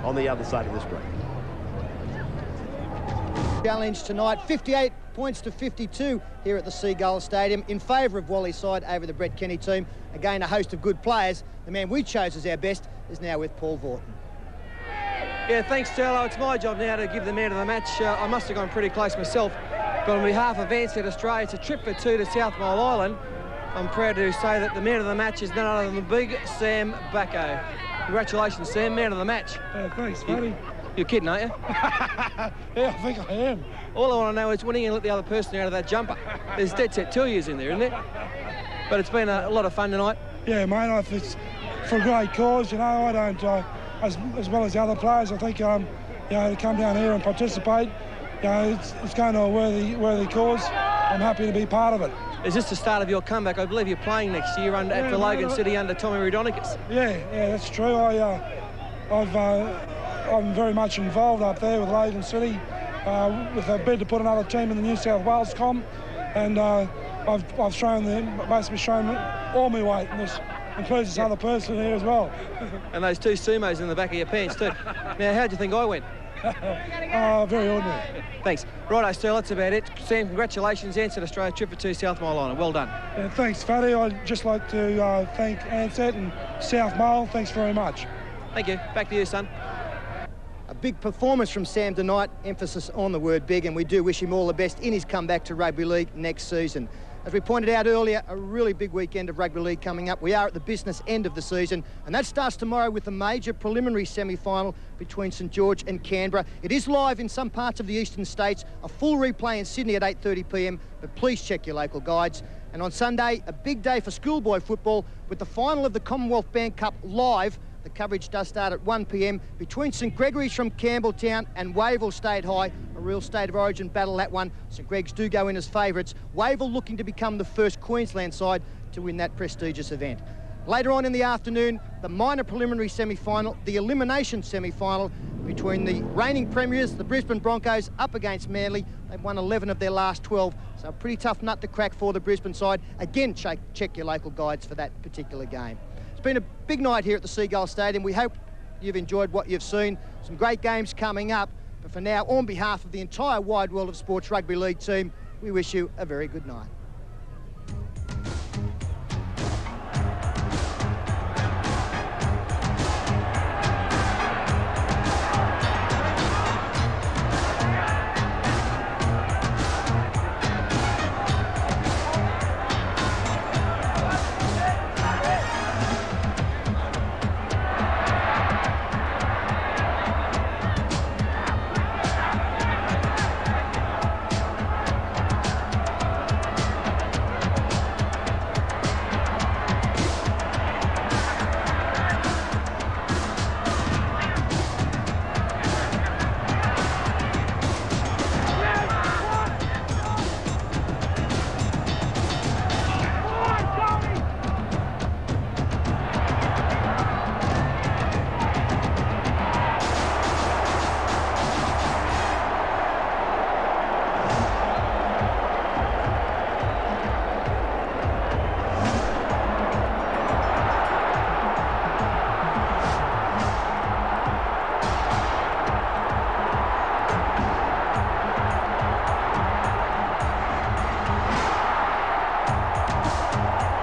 on the other side of this break. Challenge tonight, 58 points to 52 here at the Seagull Stadium in favour of Wally's side over the Brett Kenny team. Again, a host of good players. The man we chose as our best is now with Paul Vaughton. Yeah, thanks, Turlo. It's my job now to give the man of the match. I must have gone pretty close myself, but on behalf of Ansett Australia, it's a trip for two to South Mole Island. I'm proud to say that the man of the match is none other than the big Sam Bacco. Congratulations, Sam, man of the match. Thanks, buddy. You're kidding, aren't you? Yeah, I think I am. All I want to know is when are you going to let the other person out of that jumper? There's dead set 2 years in there, isn't there? But it's been a lot of fun tonight. Yeah, mate, it's for a great cause, you know. I don't, as well as the other players, I think, you know, to come down here and participate, you know, it's going to a worthy cause. I'm happy to be part of it. Is this the start of your comeback? I believe you're playing next year for Logan City under Tommy Raudonikis. Yeah, that's true. I'm very much involved up there with Logan City with a bid to put another team in the New South Wales comp, and I've basically shown all my weight, and this includes this other person here as well. And those two sumos in the back of your pants too. Now, how do you think I went? Very ordinary. Thanks. Righto, Sterl, that's about it. Sam, congratulations, Ansett Australia, trip for two South Mole Island. Well done. Thanks, Fatty. I'd just like to thank Ansett and South Mole. Thanks very much. Thank you. Back to you, son. A big performance from Sam tonight, emphasis on the word big, and we do wish him all the best in his comeback to rugby league next season. As we pointed out earlier, a really big weekend of rugby league coming up. We are at the business end of the season, and that starts tomorrow with the major preliminary semi-final between St George and Canberra. It is live in some parts of the eastern states, a full replay in Sydney at 8:30 p.m, but please check your local guides. And on Sunday, a big day for schoolboy football with the final of the Commonwealth Band Cup live. The coverage does start at 1 p.m. between St Gregory's from Campbelltown and Wavell State High. A real state of origin battle, that one. St Greg's do go in as favourites. Wavell looking to become the first Queensland side to win that prestigious event. Later on in the afternoon, the minor preliminary semi-final, the elimination semi-final between the reigning premiers, the Brisbane Broncos, up against Manly. They've won 11 of their last 12, so a pretty tough nut to crack for the Brisbane side. Again, check your local guides for that particular game. It's been a big night here at the Seagull Stadium. We hope you've enjoyed what you've seen. Some great games coming up. But for now, on behalf of the entire wide world of sports rugby league team, we wish you a very good night.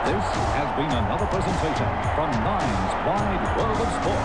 This has been another presentation from Nine's Wide World of Sport.